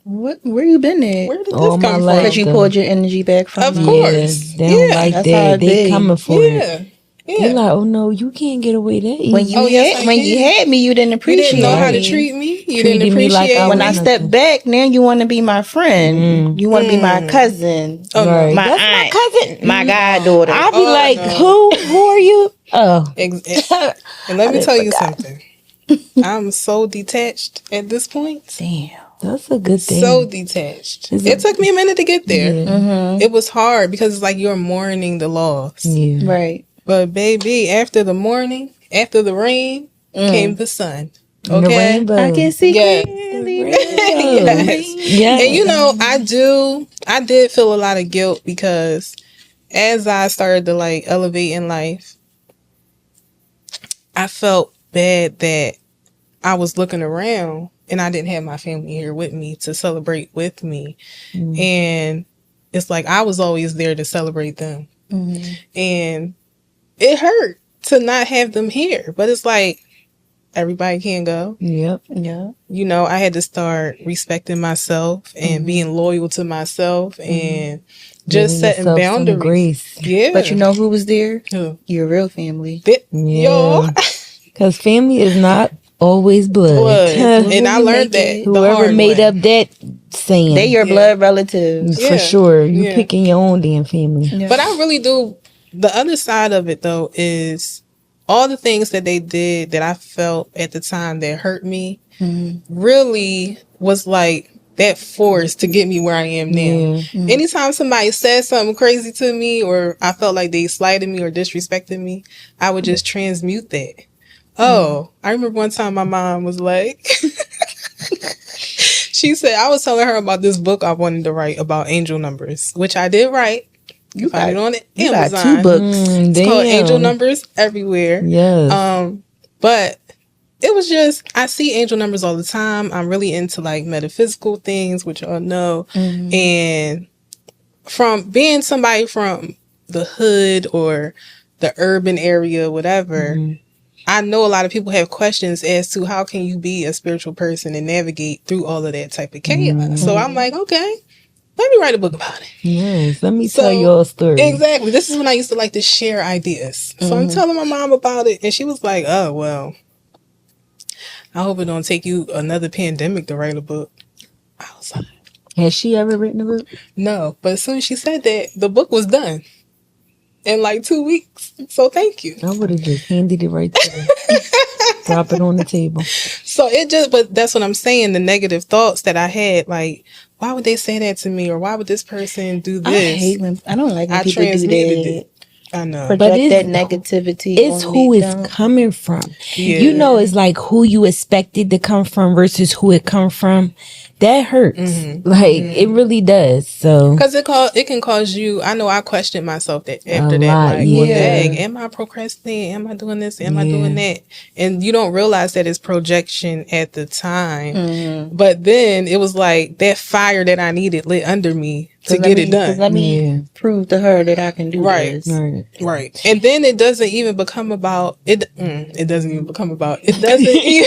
S4: Where you been at?
S2: where did this
S3: All
S2: come
S3: my
S2: from?
S3: life.
S4: Because you pulled your energy back from
S2: Of
S4: them.
S2: course.
S3: They don't like
S4: That's how
S3: that.
S4: it
S3: They
S4: be.
S3: coming for it.
S2: Yeah.
S3: They're
S2: Yeah.
S3: like, oh no, you can't get away that easy.
S4: When you had me, you didn't
S2: You
S4: appreciate
S2: didn't know how to
S4: me.
S2: treat me. You
S3: Treated
S2: didn't
S3: me like
S2: appreciate
S3: I
S4: When
S2: me.
S4: I
S3: was
S4: step
S3: nothing.
S4: back, now you want to be my friend. You want to be my cousin.
S2: Oh, no.
S3: Right.
S4: My
S3: That's
S4: aunt,
S3: my cousin.
S4: my goddaughter.
S3: I'll be
S2: Oh,
S3: like,
S2: no.
S3: who are you? Oh.
S2: And let me
S3: I
S2: tell you
S3: forgot.
S2: something. I'm so detached at this point.
S4: Damn.
S3: That's a good thing.
S2: So detached.
S3: Is
S2: It
S3: it-
S2: took me a minute to get there.
S3: Yeah.
S2: It was hard because it's like you're mourning the loss.
S3: Yeah.
S4: Right.
S2: But baby, after the mourning, after the rain, came the sun.
S3: And the
S2: Okay.
S3: rainbow.
S4: I can see
S2: Yeah.
S4: clearly.
S2: Yes.
S3: Yeah.
S2: And you know, I did feel a lot of guilt because as I started to like elevate in life, I felt bad that I was looking around and I didn't have my family here with me to celebrate with me. And it's like I was always there to celebrate them. And it hurt to not have them here. But it's like everybody can go.
S3: Yep.
S4: Yeah.
S2: You know, I had to start respecting myself and being loyal to myself and just
S3: Giving
S2: setting
S3: yourself some
S2: boundaries.
S3: grace.
S2: Yeah.
S4: But you know who was there?
S2: Who?
S4: Your real family.
S2: Yo.
S3: Because family is not always blood.
S2: Blood. And
S4: Who
S2: I
S4: you
S2: learned
S4: make
S2: that
S4: it?
S2: the
S3: Whoever
S2: hard
S3: made
S2: way.
S3: up that saying.
S4: They your
S2: Yeah.
S4: blood relatives.
S2: Yeah.
S3: For sure. You
S2: Yeah.
S3: picking your own damn family.
S4: Yeah.
S2: But I really do. The other side of it, though, is all the things that they did that I felt at the time that hurt me really was like that force to get me where I am now. Anytime somebody said something crazy to me or I felt like they slighted me or disrespected me, I would just transmute that. Oh, I remember one time my mom was like, she said, I was telling her about this book I wanted to write about angel numbers, which I did write. You find it on it.
S4: You
S2: Amazon.
S4: got 2 books.
S2: It's called Angel Numbers Everywhere.
S3: Yes.
S2: But it was just, I see angel numbers all the time. I'm really into like metaphysical things, which y'all know. And from being somebody from the hood or the urban area, whatever, I know a lot of people have questions as to how can you be a spiritual person and navigate through all of that type of chaos. So I'm like, okay, let me write a book about it.
S3: Yes. Let me tell you a story.
S2: Exactly. This is when I used to like to share ideas. So I'm telling my mom about it, and she was like, oh, well, I hope it don't take you another pandemic to write a book. I was like,
S3: Has she ever written a book?
S2: no. But as soon as she said that, the book was done in like 2 weeks. So thank you.
S3: I would have just handed it right there. Drop it on the table.
S2: So it just, but that's what I'm saying. The negative thoughts that I had, like, why would they say that to me? Or why would this person do this?
S4: I don't like when
S2: I
S4: people do
S2: transmuted
S4: that.
S2: it. I know.
S4: Project
S3: it's-
S4: that negativity.
S3: It's
S4: on
S3: who
S4: me.
S3: it's coming from.
S2: Yeah.
S3: You know, it's like who you expected to come from versus who it come from. That hurts. Like it really does. So
S2: Because it can cause you. I know I questioned myself that after
S3: A
S2: that.
S3: lot,
S2: Like, well,
S3: yeah.
S2: dang, am I procrastinating? Am I doing this? Am I doing that? And you don't realize that it's projection at the time. But then it was like that fire that I needed lit under me to get it done.
S4: Let me prove to her that I can do
S2: Right.
S4: this.
S2: Right. And then it doesn't even become about it. It doesn't even become about it. Doesn't even.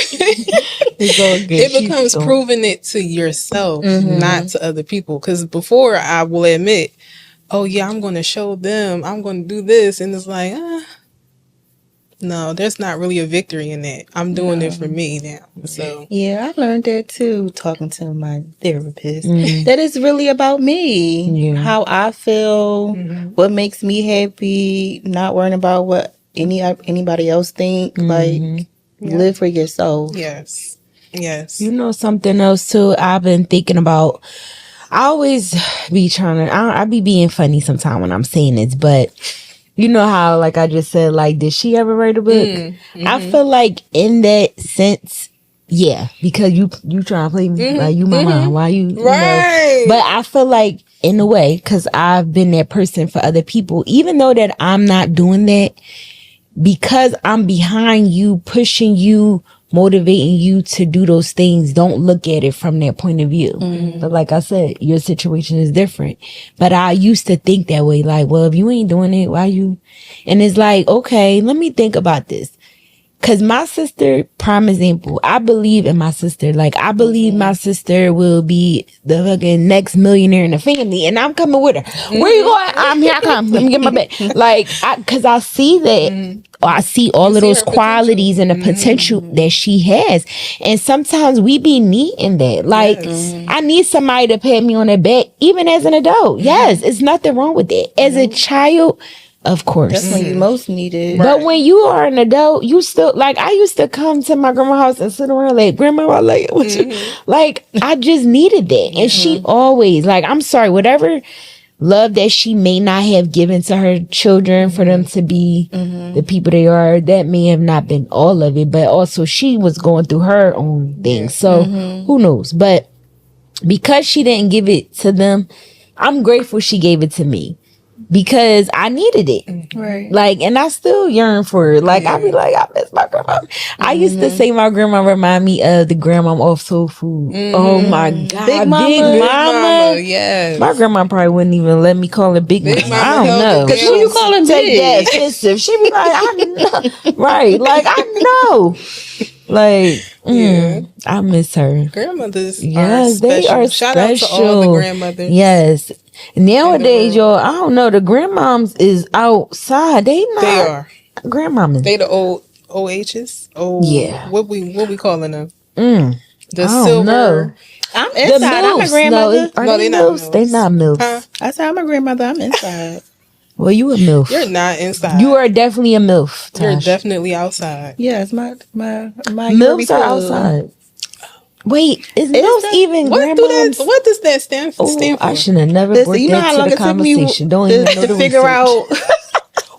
S3: it's all good.
S2: It becomes proving it to yourself, not to other people. Because before I will admit, oh yeah, I'm going to show them, I'm going to do this. And it's like, no, there's not really a victory in that. I'm doing it for me now. So
S4: Yeah, I learned that too, talking to my therapist. That it's really about me.
S3: Yeah.
S4: How I feel, what makes me happy, not worrying about what anybody else think. Like, live for yourself.
S2: yes. Yes.
S3: You know something else too? I've been thinking about. I always be trying to. I be being funny sometimes when I'm saying this, but you know how, like I just said, like, did she ever write a book? I feel like in that sense, yeah, because you trying to play me like you my mom. Why you
S2: Right.
S3: know? But I feel like in a way, because I've been that person for other people, even though that I'm not doing that, because I'm behind you, pushing you, motivating you to do those things. Don't look at it from that point of view. But like I said, your situation is different. But I used to think that way, like, well, if you ain't doing it, why you? And it's like, okay, let me think about this. Cause my sister, prime example, I believe in my sister. Like, I believe my sister will be the fucking next millionaire in the family, and I'm coming with her. Where you going? I'm here. I come. Let me get my bag. Like, cause I see that. I see all of those qualities and the potential that she has, and sometimes we be needing that. Like, I need somebody to pat me on the back, even as an adult. Yes, it's nothing wrong with that. As a child. Of course.
S4: That's when you most need it.
S3: But when you are an adult, you still, like, I used to come to my grandma's house and sit around like, grandma, like, what you, like, I just needed that. And she always, like, I'm sorry, whatever love that she may not have given to her children for them to be the people they are, that may have not been all of it, but also she was going through her own things. So who knows? But because she didn't give it to them, I'm grateful she gave it to me. Because I needed it.
S4: Right.
S3: Like, and I still yearn for it. Like, I be like, I miss my grandma. I used to say my grandma remind me of the grandma off Soul Food. Oh my God.
S4: Big Mama.
S3: Big Mama.
S2: Yes.
S3: My grandma probably wouldn't even let me call her Big Mama.
S2: Mama
S3: I don't
S2: held
S3: know.
S2: it
S4: Because who you calling
S3: Take
S4: big?
S3: that offensive. She be like, I know. Right. Like, I know. Like, I miss her.
S2: Grandmothers
S3: Yes,
S2: are special.
S3: they are
S2: Shout
S3: special.
S2: out to all the grandmothers.
S3: Yes. Nowadays, y'all, I don't know. The grandmoms is outside. They not.
S2: They are.
S3: Grandmamas.
S2: They the old OHs. Oh,
S3: Yeah.
S2: What we calling them?
S3: Mm.
S2: The
S3: I don't
S2: silver.
S3: know.
S4: I'm
S3: The
S4: inside. I'm a
S3: milfs.
S4: grandmother.
S3: Are
S2: No,
S3: they
S2: they not
S3: milfs?
S2: milfs.
S3: They not milfs.
S2: Huh?
S4: I said I'm a grandmother. I'm inside.
S3: Well, you a milf.
S2: You're not inside.
S3: You are definitely a milf.
S2: You're
S3: Tosh.
S2: definitely outside.
S4: Yes, my
S3: Milfs are outside. Wait, is milfs
S4: that-
S3: even grandmoms?
S2: What does that stand for?
S3: I should have never
S4: Listen,
S3: brought
S4: you know
S3: that
S4: how
S3: to
S4: long
S3: the
S4: it took me
S3: conversation. Don't even know
S4: to
S3: the
S4: figure
S3: research.
S4: out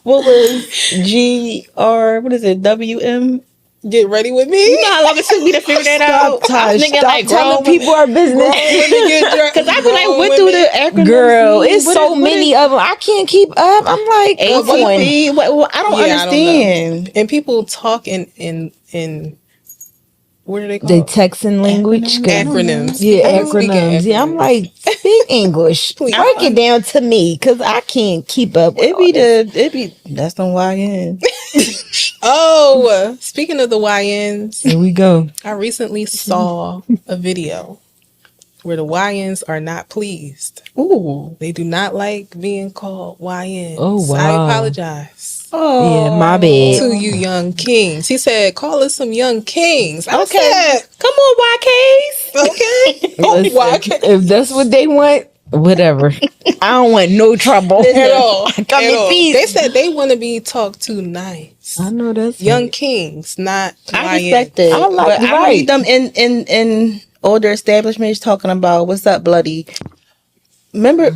S4: what was GR? What is it? WM?
S2: Get ready with me.
S4: You know how long it took me to figure that out? I was thinking
S3: Stop
S4: like
S3: telling
S4: grown
S3: people our business.
S4: because I be like went through the acronyms.
S3: Girl, it's
S4: What
S3: so
S4: is- what
S3: many
S4: is
S3: of them. I can't keep up. I'm like, come on.
S4: ATP. Well, I don't
S2: Yeah, I don't know.
S4: understand.
S2: And people talk in what are they called?
S3: They Texan language.
S2: Acronyms.
S3: Yeah,
S2: People speak in
S3: acronyms. Yeah, I'm
S2: acronyms.
S3: like, speak English.
S2: Please.
S3: Break it down to me, because I can't keep up with
S4: It be that's on YN.
S2: Oh, speaking of the YNs,
S3: Here we go.
S2: I recently saw a video where the YNs are not pleased.
S4: Ooh.
S2: They do not like being called YNs.
S3: Oh, wow.
S2: I apologize
S4: Oh.
S3: Yeah, my bad.
S2: to you young kings. He said, call us some young kings. I
S4: Okay.
S2: said,
S4: Come on, YKs.
S2: okay. Oh,
S3: Listen,
S2: YK.
S3: if that's what they want, whatever. I don't want no trouble
S2: At all.
S3: Come
S2: At
S3: in
S2: all.
S3: peace.
S2: They said they want to be talked to nice.
S3: I know that's
S2: Young
S3: right.
S2: kings, not
S4: I
S2: YNs.
S4: respect it.
S3: I like
S4: but
S3: it,
S4: I don't
S3: right.
S4: need them in older establishments talking about what's up, bloody. Remember,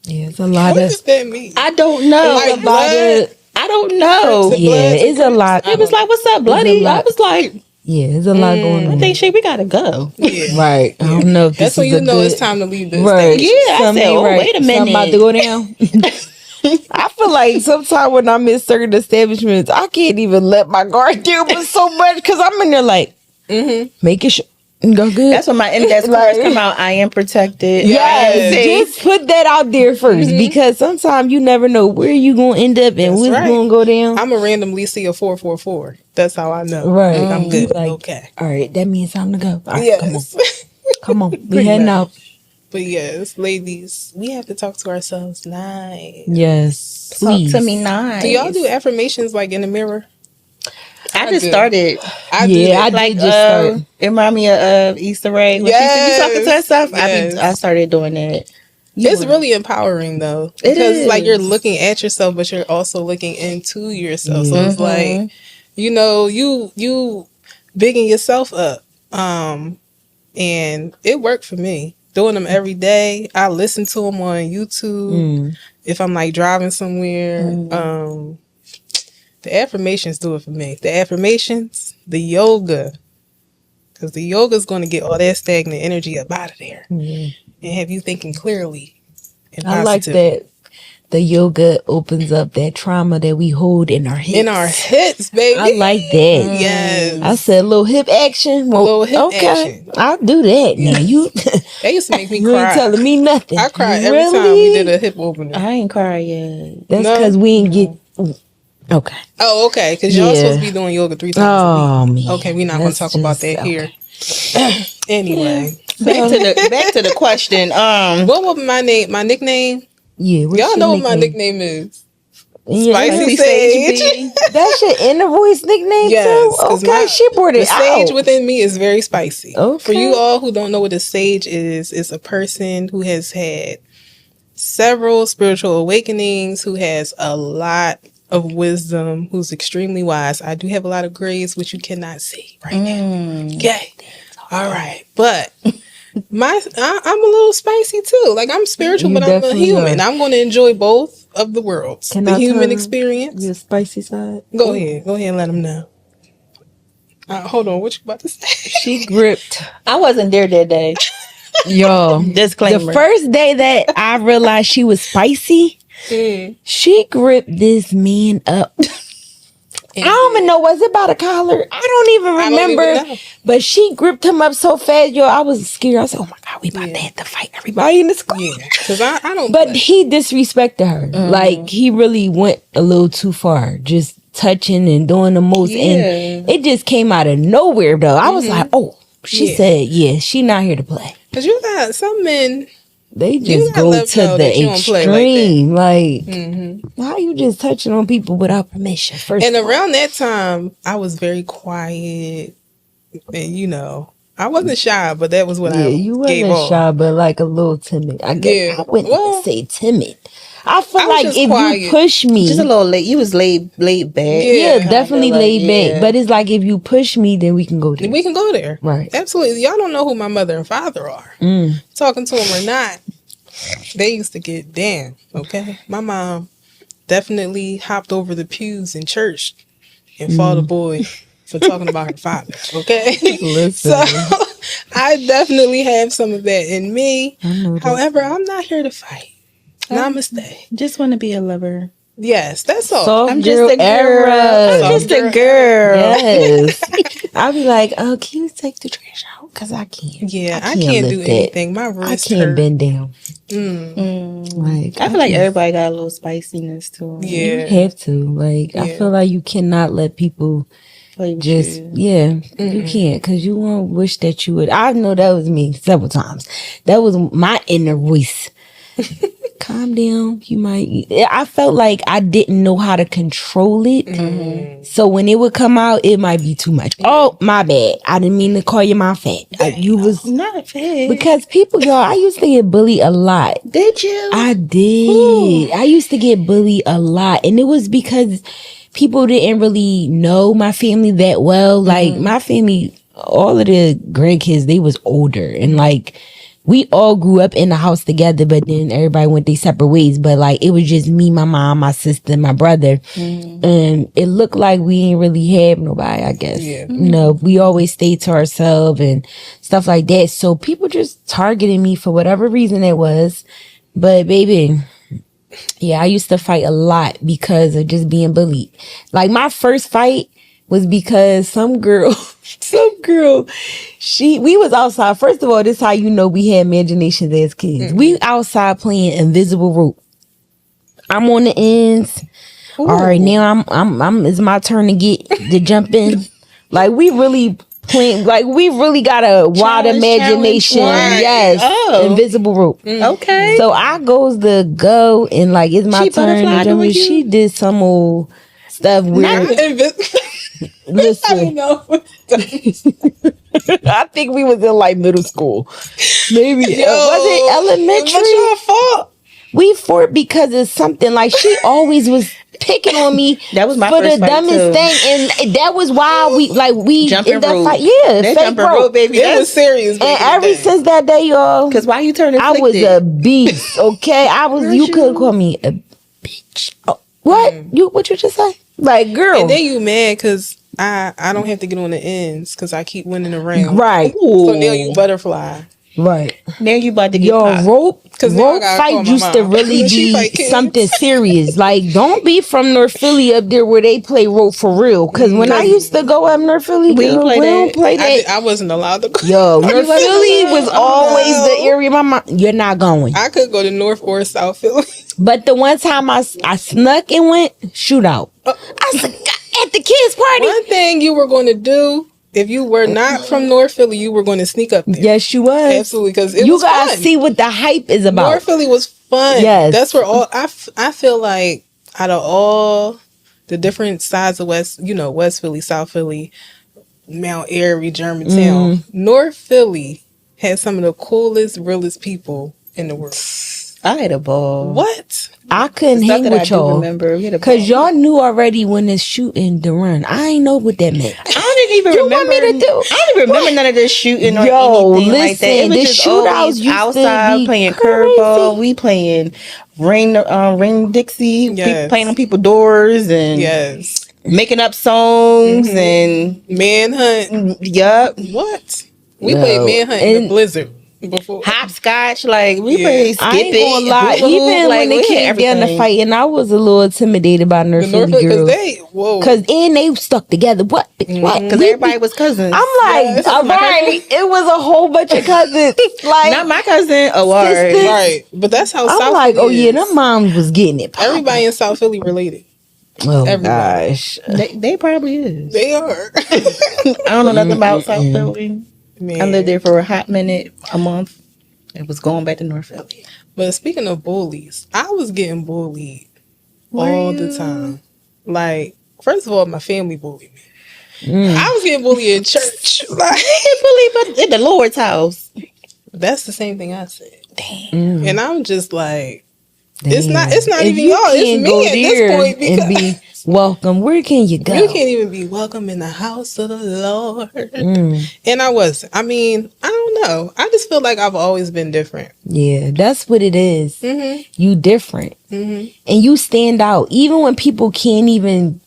S3: Yeah, it's a lot
S2: What
S3: of.
S2: does that mean?
S4: I don't know.
S2: Like
S3: a lot of.
S4: I don't know.
S2: Crips and
S3: Yeah,
S2: Bloods
S3: it's a lot.
S4: It was like, what's up, bloody? I
S3: lot.
S4: was like,
S3: Yeah, there's a lot going
S4: I
S3: on.
S4: think shit, we gotta go.
S2: Yeah.
S3: Right. I don't know if
S2: That's
S3: this
S2: when
S3: is
S2: you
S3: a
S2: know
S3: good,
S2: it's time to leave this
S3: Right.
S2: stage.
S4: Yeah, I
S3: Something
S4: said,
S3: ain't
S4: oh, wait a
S3: Something about
S4: minute.
S3: to go down. I feel like sometimes when I'm in certain establishments, I can't even let my guard down but so much because I'm in there like making sure go good.
S4: That's when my index cards come out. I am protected.
S3: Yes,
S4: I am
S3: just put that out there 1st because sometimes you never know where you gonna end up and
S2: That's
S3: what's
S2: right.
S3: gonna go down.
S2: I'm gonna randomly see a 444. That's how I know.
S3: Right.
S2: I'm good.
S3: Like,
S2: Okay.
S3: all right, that means time to go. All right,
S2: Yes.
S3: come on. We heading out.
S2: But yes, ladies, we have to talk to ourselves nice.
S3: Yes,
S4: Talk
S3: please.
S4: to me nice.
S2: Do y'all do affirmations like in the mirror?
S4: I just
S2: do.
S4: started.
S2: I do
S3: Yeah,
S2: that.
S3: I
S4: Like,
S3: did just start.
S4: it remind me of Easter egg. When she be talking to herself.
S2: Yes.
S4: I started doing that.
S2: It's really empowering though.
S4: It
S2: Because it's like
S4: is.
S2: you're looking at yourself, but you're also looking into yourself. So it's
S4: Mm-hmm.
S2: like, you know, you bigging yourself up. And it worked for me. Doing them every day. I listen to them on YouTube. If I'm like driving somewhere. The affirmations do it for me. The affirmations, the yoga. Because the yoga is going to get all that stagnant energy up out of there. And have you thinking clearly and
S3: I like
S2: positively.
S3: that the yoga opens up that trauma that we hold in our hips.
S2: In our hips, baby.
S3: I like that.
S2: Yes.
S3: I said a little hip action. Well,
S2: Little hip
S3: okay,
S2: action.
S3: I'll do that. Now you,
S2: That used to make me
S3: you ain't
S2: cry.
S3: telling me nothing.
S2: I cried
S3: You
S2: every time we
S3: really?
S2: did a hip opener.
S4: I ain't cry yet.
S3: That's
S2: No.
S3: because we ain't get. Okay.
S2: Oh, okay. Because y'all supposed to be doing yoga 3 times a week.
S3: Man.
S2: Okay, we're not going to talk about that here. Anyway,
S4: Back to the question.
S2: what was my name? My nickname?
S3: Yeah.
S2: Y'all know what my nickname is.
S3: Yeah,
S2: Spicy Sage.
S3: That's your inner voice nickname
S2: Yes,
S3: too? Okay, she brought it
S2: the
S3: out.
S2: sage within me is very spicy.
S3: Okay.
S2: For you all who don't know what a sage is, it's a person who has had several spiritual awakenings, who has a lot of wisdom, who's extremely wise. I do have a lot of grades, which you cannot see right now. Okay. All right. But I'm a little spicy too. Like, I'm spiritual, but I'm a human. I'm going to enjoy both of the worlds. The human experience.
S3: Your spicy side.
S2: Go ahead and let them know. Hold on, what you about to say?
S3: She gripped.
S4: I wasn't there that day.
S3: Yo,
S4: Disclaimer.
S3: the first day that I realized she was spicy, she gripped this man up. I don't even know, was it by the collar? I don't even remember. But she gripped him up so fast, yo, I was scared. I was like, oh my God, we about to have to fight everybody in the school.
S2: Yeah, because I don't.
S3: But he disrespected her. Like, he really went a little too far. Just touching and doing the most. And it just came out of nowhere, though. I was like, oh, she said, she not here to play.
S2: Because you got some men.
S3: They just go to the extreme. Like, how you just touching on people without permission?
S2: And around that time, I was very quiet. And, I wasn't shy, but that was what I
S3: you wasn't shy, but like a little timid. I guess I wouldn't say timid. I feel like if quiet. You push me,
S4: just a little late. You was laid back.
S3: Yeah, definitely laid back. But it's like if you push me, then we can go there.
S2: We can go there,
S3: right?
S2: Absolutely. Y'all don't know who my mother and father are. Talking to them or not, they used to get down. Okay, my mom definitely hopped over the pews in church and fought a boy for talking about her father. Okay,
S3: listen.
S2: So I definitely have some of that in me. However, I'm not here to fight. Namaste.
S4: Just want to be a lover.
S2: Yes, that's all.
S3: Soft
S4: I'm just a girl. I'm just a girl.
S3: Yes. I'll be like, oh, can you take the trash out? Because I can't.
S2: Yeah, I can't do anything. My wrist
S3: I can't
S2: hurt.
S3: bend down.
S4: Like, I feel like everybody got a little spiciness to them.
S2: Yeah.
S3: You have to. Like, I feel like you cannot let people just, you can't. Because you won't wish that you would. I know that was me several times. That was my inner voice. Calm down. You might. I felt like I didn't know how to control it. So when it would come out, it might be too much. Oh, my bad. I didn't mean to call you my fat. You was
S4: not fat.
S3: Because people, y'all, I used to get bullied a lot.
S4: Did you?
S3: I did. Ooh. I used to get bullied a lot, and it was because people didn't really know my family that well. Like my family, all of the grandkids, they was older, and like. We all grew up in the house together, but then everybody went their separate ways. But like, it was just me, my mom, my sister, my brother. And it looked like we ain't really have nobody, I guess. Yeah. We always stayed to ourselves and stuff like that. So people just targeted me for whatever reason it was. But baby, I used to fight a lot because of just being bullied. Like my first fight was because some girl, we was outside. First of all, this is how you know we had imaginations as kids. We outside playing invisible rope. I'm on the ends. Ooh. All right, now I'm it's my turn to jump in. Like we really playing, like we really got a wild imagination. Yes. Invisible rope.
S4: Okay.
S3: So I goes to go and like it's my turn to jump in. She did some old stuff where listen,
S2: I don't know.
S3: I think we was in like middle school. Maybe was it elementary?
S2: What's your fault?
S3: We fought because of something. Like she always was picking on me.
S4: That was my
S3: for
S4: first
S3: the dumbest thing, and that was why we
S4: jumping
S3: in that
S4: rope.
S3: fight. Yeah,
S4: that
S3: fake
S4: jumping rope, baby.
S2: It was serious.
S3: And ever since that day, y'all,
S4: because why you turning?
S3: I was a beast. Okay, I was. You could call me a bitch. Oh, what what you just say? Like girl,
S2: and then you mad because I don't have to get on the ends because I keep winning around.
S3: Right.
S2: So now you butterfly.
S3: Right.
S4: Now you about to get
S3: rope fight used to really be something serious. Like, don't be from North Philly up there where they play rope for real. Because when I used to go up North Philly, we don't play that.
S2: I wasn't allowed to go.
S3: Yo, North Philly was always the area my mom. You're not going.
S2: I could go to North or South Philly.
S3: But the one time I snuck and went, shootout. I said, at the kids' party.
S2: One thing you were going to do, if you were not from North Philly, you were going to sneak up there.
S3: Yes, you was.
S2: Absolutely, because it
S3: you
S2: was
S3: guys
S2: fun.
S3: see what the hype is about.
S2: North Philly was fun.
S3: Yes.
S2: That's where all, I feel like out of all the different sides of West Philly, South Philly, Mount Airy, Germantown, North Philly had some of the coolest, realest people in the world.
S4: I had a ball.
S2: What?
S3: I couldn't hang with y'all because y'all knew already when it's shooting to run. I ain't know what that meant.
S4: I didn't even
S3: You
S4: remember.
S3: want me to do?
S4: I didn't even remember none of this shooting or
S3: Yo,
S4: anything like that. It
S3: listen,
S4: was
S3: the
S4: just
S3: shootouts
S4: always
S3: used to
S4: outside
S3: be
S4: playing
S3: crazy.
S4: curveball. We playing ring Dixie.
S2: Yes.
S4: Playing on people's doors and
S2: Yes.
S4: making up songs and
S2: Manhunt.
S4: yup.
S2: What? We
S3: No.
S2: played Manhunt in
S3: And-
S2: the blizzard before.
S4: Hopscotch, like we
S2: Yeah.
S4: played
S3: I ain't
S4: skipping,
S3: gonna lie.
S4: hula hoop,
S3: Even
S4: like,
S3: when
S4: we
S3: it
S4: had
S3: came down to
S4: everything.
S3: fighting, I was a little intimidated by North
S2: The
S3: Philly
S2: North Philly,
S3: girls.
S2: because
S3: They stuck together. What? What?
S4: because everybody was cousins.
S3: I'm like,
S2: Yes.
S3: all
S4: My
S3: right. It was a whole bunch of cousins. Like,
S4: not my cousin. Oh, all right.
S3: Sisters.
S2: right, but that's how
S3: I'm
S2: South
S3: like,
S2: Philly
S3: oh yeah,
S2: is.
S3: them moms was getting it. poppin'.
S2: Everybody in South Philly related.
S3: Oh
S2: everybody.
S3: gosh.
S4: They probably is.
S2: They are.
S4: I don't know nothing about South Philly.
S2: Man.
S4: I lived there for a hot minute, a month. It was going back to North Philly.
S2: But speaking of bullies, I was getting bullied all the time. Like, first of all, my family bullied me. I was getting bullied in church. Like,
S4: But at the Lord's house.
S2: that's the same thing I said.
S4: Damn.
S2: And I'm just like,
S3: Damn.
S2: it's not
S3: If
S2: even
S3: you
S2: y'all, it's
S3: can't
S2: me
S3: go
S2: at this
S3: there
S2: point because
S3: and be welcome, where can you go?
S2: you can't even be welcome in the house of the Lord. And I wasn't. I mean, I don't know. I just feel like I've always been different.
S3: Yeah, that's what it is.
S2: Mm-hmm.
S3: You different.
S2: Mm-hmm.
S3: And you stand out. Even when people can't even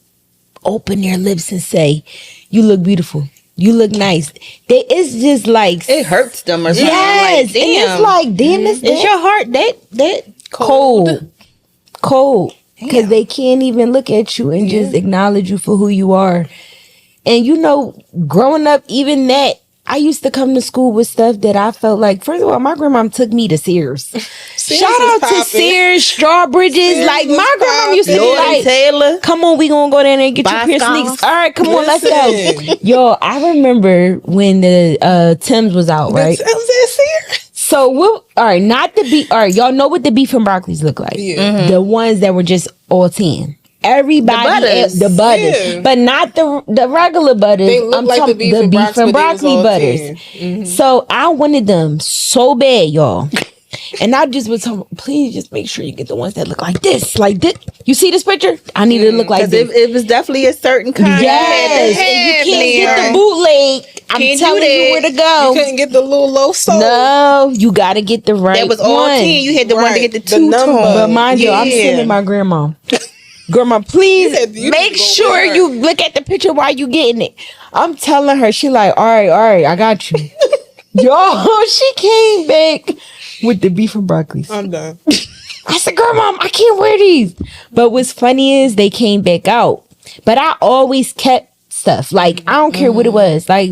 S3: open their lips and say, you look beautiful. You look nice. It's just like
S4: It hurts them or something.
S3: yes,
S4: Like, damn.
S3: and it's like damn,
S4: Is your heart that
S3: cold, because they can't even look at you and just acknowledge you for who you are. And you know, growing up, even that, I used to come to school with stuff that I felt like, first of all, my grandma took me to Sears.
S2: Sears
S3: Shout
S2: was
S3: out to
S2: popping.
S3: Sears, Strawbridges.
S2: Sears
S3: Like
S2: was
S3: my grandma used to be
S4: Lord
S3: like,
S4: Taylor.
S3: come on, we gonna go down there and get you a pair of
S4: Boscov's.
S3: sneakers. All right, come on, let's
S2: Listen.
S3: go. Yo, I remember when the Tim's was out, right?
S2: That was at Sears.
S3: So all right, not the beef. All right, y'all know what the beef and broccolis look like.
S2: Yeah.
S3: The ones that were just all 10. Everybody, the butters,
S2: Yeah.
S3: but not the regular butters.
S2: They look like the beef and broccoli, but they was all
S3: butters.
S2: 10. Mm-hmm.
S3: So I wanted them so bad, y'all. And I just was telling, please just make sure you get the ones that look like this. Like this. You see this picture? I need it to look like
S4: Because
S3: this.
S4: it was definitely a certain kind.
S3: Yes, and you can't get the bootleg. I'm
S4: Can't do
S3: telling you
S4: that.
S3: where to go.
S2: You couldn't get the little low soul.
S3: No, you got to get the right
S4: That was all
S3: one.
S4: 10. You had the one to
S2: Right.
S4: get the
S2: The
S4: 2
S2: number.
S4: tone.
S3: But mind you, I'm sending my grandma. Grandma, please
S2: You
S3: make
S2: need to go
S3: sure
S2: with her.
S3: you look at the picture while you getting it. I'm telling her, she like, all right, I got you. Yo, she came back with the beef and broccoli.
S2: I'm done.
S3: I said, Grandma, I can't wear these. But what's funny is they came back out. But I always kept stuff. Like, I don't care what it was. Like,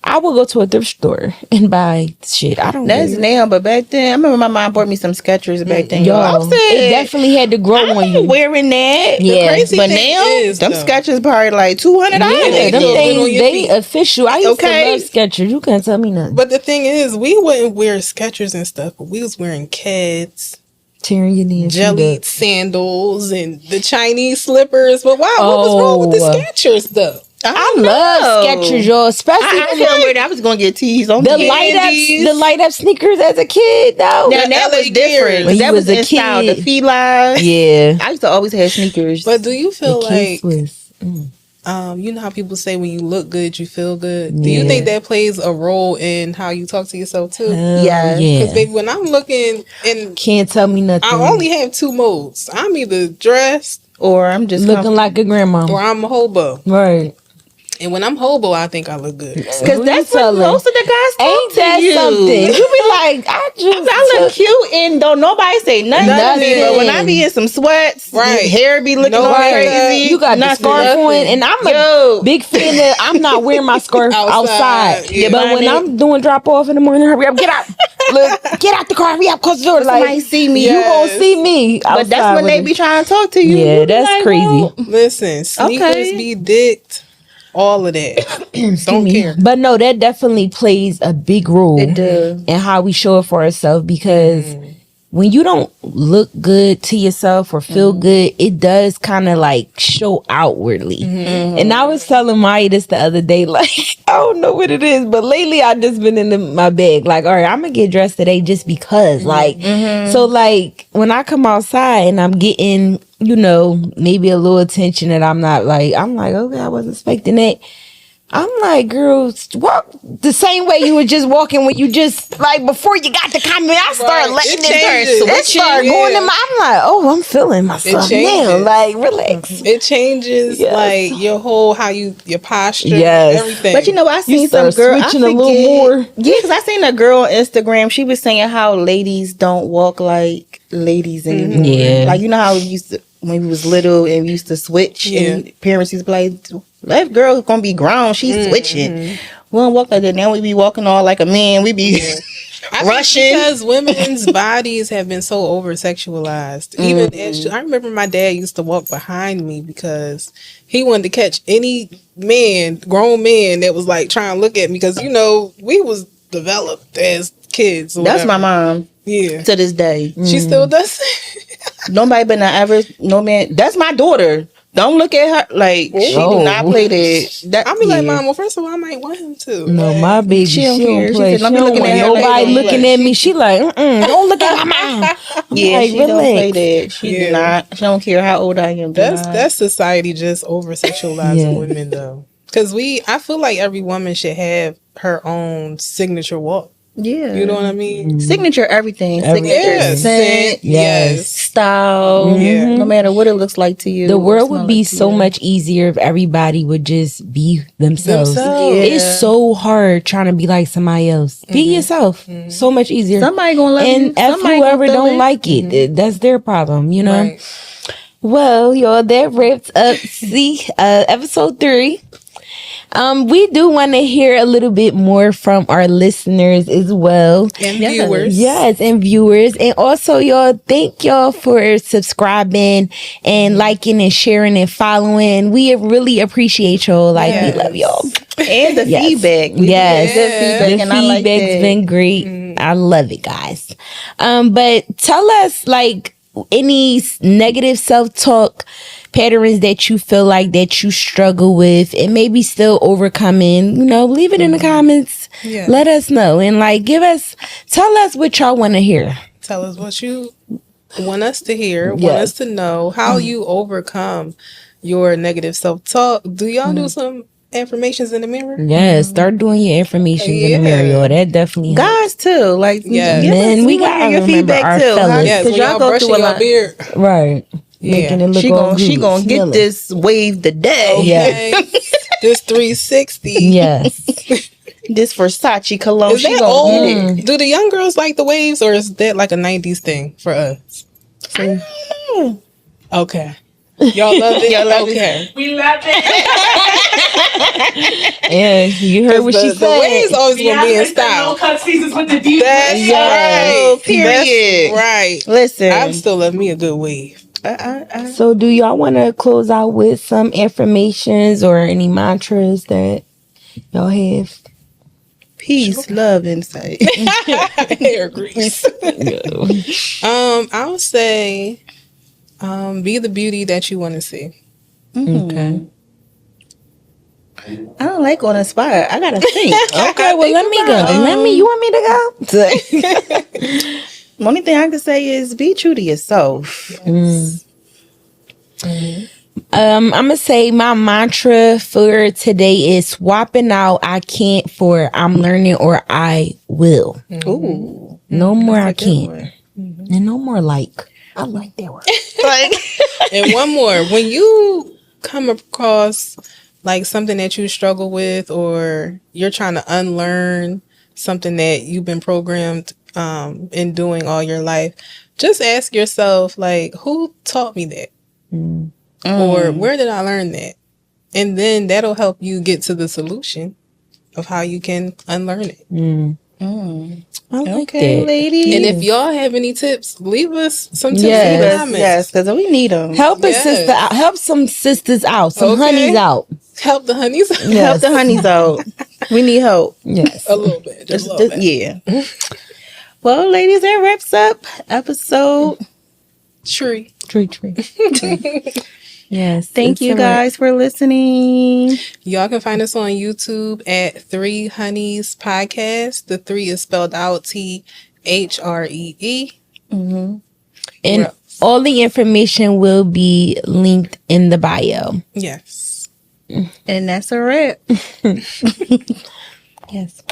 S3: I would go to a thrift store and buy shit. I don't
S4: That's
S3: really-
S4: now, but back then, I remember my mom bought me some Skechers back then.
S3: Yo,
S4: I'm saying,
S3: it definitely had to grow
S4: I
S3: on you.
S4: ain't wearing that.
S3: Yeah.
S2: crazy
S4: But
S2: thing
S4: now,
S2: is,
S4: them
S2: though,
S4: Skechers probably like $200.
S3: Yeah,
S2: they
S3: them
S2: feel good
S3: things,
S2: on your
S3: they
S2: feet.
S3: official. I used
S4: Okay.
S3: to love Skechers. You can't tell me nothing.
S2: But the thing is, we wouldn't wear Skechers and stuff, but we was wearing Keds,
S3: Tearing your knees.
S2: jellied sandals, and the Chinese slippers. But wow, what was wrong with the
S3: Oh.
S2: Skechers though?
S3: I love Skechers, y'all. Especially
S4: I
S3: when,
S4: couldn't wear that. I was going to get teased on
S3: the
S2: candies.
S3: light up sneakers as a kid, though.
S4: Now, that
S2: LA
S4: was different.
S3: When you
S4: That
S3: was
S4: was
S3: a
S4: in style.
S3: kid.
S4: The felines.
S3: Yeah.
S4: I used to always have sneakers.
S2: But do you feel
S3: The
S2: like,
S3: Kiss
S2: you know how people say when you look good, you feel good? Do you
S3: Yeah.
S2: think that plays a role in how you talk to yourself too?
S4: Yes.
S2: Because
S3: Yeah.
S2: baby, when I'm looking, and
S3: Can't tell me nothing.
S2: I only have 2 modes. I'm either dressed
S4: or I'm just
S3: looking like a grandma.
S2: or I'm a hobo.
S3: Right.
S2: And when I'm hobo, I think I look good. So,
S4: because that's what most of the guys
S3: Ain't
S4: talk
S3: that
S4: to you.
S3: something? You be like,
S4: I look cute and don't nobody say nothing to me. But when I be in some sweats,
S2: Right.
S4: hair be looking
S2: No
S4: all
S2: haircut.
S4: crazy.
S3: You got the
S4: nothing.
S3: scarf on, and I'm a
S4: Yo.
S3: big fan of. I'm not wearing my scarf outside.
S2: Yeah.
S3: But when
S4: Bonnet.
S3: I'm doing drop off in the morning, hurry up, get out. look, get out the car, hurry up, close the door.
S4: Somebody see me.
S3: You gonna see me.
S4: But that's when they be trying to talk to you.
S3: Yeah,
S4: You be
S3: that's
S4: like,
S3: crazy.
S4: well,
S2: Listen, sneakers
S4: Okay.
S2: be dicked. All of that. Don't care.
S3: But no, that definitely plays a big role
S4: It does.
S3: in how we show it for ourselves, because when you don't look good to yourself or feel good, it does kind of like show outwardly. And I was telling Maya this the other day, like, I don't know what it is, but lately I just been in my bag, like, all right, I'm gonna get dressed today just because, like, so like when I come outside and I'm getting, you know, maybe a little attention that I'm like, okay, I wasn't expecting that. I'm like, girls, walk the same way you were just walking when you just, like, before you got the comment. I started letting it start going in my, I'm like, oh, I'm feeling myself now. Like, relax.
S2: It changes, like, your whole, your posture, everything.
S4: But you know, I seen some girl,
S3: switching a little more.
S4: Yeah, because I seen a girl on Instagram. She was saying how ladies don't walk like ladies anymore.
S3: Yeah.
S4: Like, you know how we used to, when we was little and we used to switch, and parents used to be like, that girl gonna be grown, she's switching. We don't walk like that. Now we be walking all like a man. We be rushing.
S2: Because women's bodies have been so over sexualized. Even I remember my dad used to walk behind me because he wanted to catch any grown man that was like trying to look at me, because you know we was developed as kids.
S4: That's my mom.
S2: Yeah,
S4: to this day,
S2: she still does.
S4: Nobody but not ever. No man. That's my daughter. Don't look at her like she do not play that.
S2: I be like, Mom, well, first of all, I might want him to.
S3: No, my baby, she don't play. She don't want nobody looking at me. She like, don't look at my mom.
S4: Yeah, like, she don't play that. She do not. She don't care how old I am.
S2: That's society just over sexualizing women though. Because I feel like every woman should have her own signature walk. Yeah, you know what I mean.
S4: Signature everything. Signature scent.
S3: Yes.
S4: Style. Yeah. No matter what it looks like to you.
S3: The world would be so much easier if everybody would just be themselves.
S4: Yeah.
S3: It's so hard trying to be like somebody else. Be yourself. So much easier.
S4: Somebody gonna love you.
S3: And if whoever don't like it, that's their problem. You know. Right. Well, y'all, that wraps up episode 3. We do want to hear a little bit more from our listeners as well.
S2: And viewers.
S3: Yes, and viewers. And also, y'all, thank y'all for subscribing and liking and sharing and following. We really appreciate y'all. Like, we love y'all.
S4: And the feedback.
S3: The feedback's been great. I love it, guys. But tell us, like, any negative self-talk patterns that you feel like that you struggle with and maybe still overcoming, you know, leave it in the comments. Yeah. Let us know. And like, tell us what y'all want to hear.
S2: Tell us what you want us to hear, want us to know how you overcome your negative self-talk. Do y'all do some affirmations in the mirror?
S3: Yes, start doing your affirmations in the mirror, y'all. That definitely
S4: helps. Guys too. Like,
S3: man, we got your feedback too.
S2: Because y'all go through a lot. Beard.
S3: Right. Making it look
S4: she gonna get this wave today.
S2: Okay. This 360.
S3: Yes.
S4: This Versace cologne.
S2: Is that old? Do the young girls like the waves, or is that like a 90s thing for us? Okay. Y'all love it?
S4: Y'all love it?
S5: We love it.
S3: Yeah, you heard what she said.
S2: The waves always gonna be in style.
S5: No cut seasons with the deep.
S2: That's right.
S4: Period.
S2: That's right.
S4: Listen,
S2: I still love me a good wave.
S3: So do y'all want to close out with some affirmations or any mantras that y'all have?
S4: Peace, love, insight.
S2: Hair grease. I would say be the beauty that you want to see.
S3: Okay.
S4: I don't like on the spot. I gotta think.
S3: Okay, well, let me go. You want me to go?
S4: The only thing I can say is be true to yourself.
S2: Yes.
S3: I'm gonna say my mantra for today is swapping out I can't for I'm learning or I will.
S4: Ooh.
S3: No more I can't. And no more like. I like that word.
S2: And one more. When you come across like something that you struggle with, or you're trying to unlearn something that you've been programmed in doing all your life, just ask yourself, like, who taught me that? Or where did I learn that? And then that'll help you get to the solution of how you can unlearn it.
S3: I like
S4: Okay,
S3: that.
S4: ladies.
S2: And if y'all have any tips, leave us some tips in
S3: Yes.
S2: the
S4: Yes,
S2: comments.
S4: yes, because we need them.
S3: Help a
S2: Yes.
S3: sister out. Help some sisters out. Some
S2: Okay.
S3: honeys out.
S2: Help the honeys
S4: Help
S3: Yes.
S4: the honeys out. We need help.
S3: Yes.
S2: a little bit. Just a little bit.
S4: Yeah. Well, ladies, that wraps up episode.
S2: Tree.
S3: Tree. Yes.
S4: Thank you guys for listening.
S2: Y'all can find us on YouTube at 3 Honeys Podcast. The 3 is spelled out THREE.
S3: And all the information will be linked in the bio.
S2: Yes.
S4: And that's a wrap.
S3: Yes.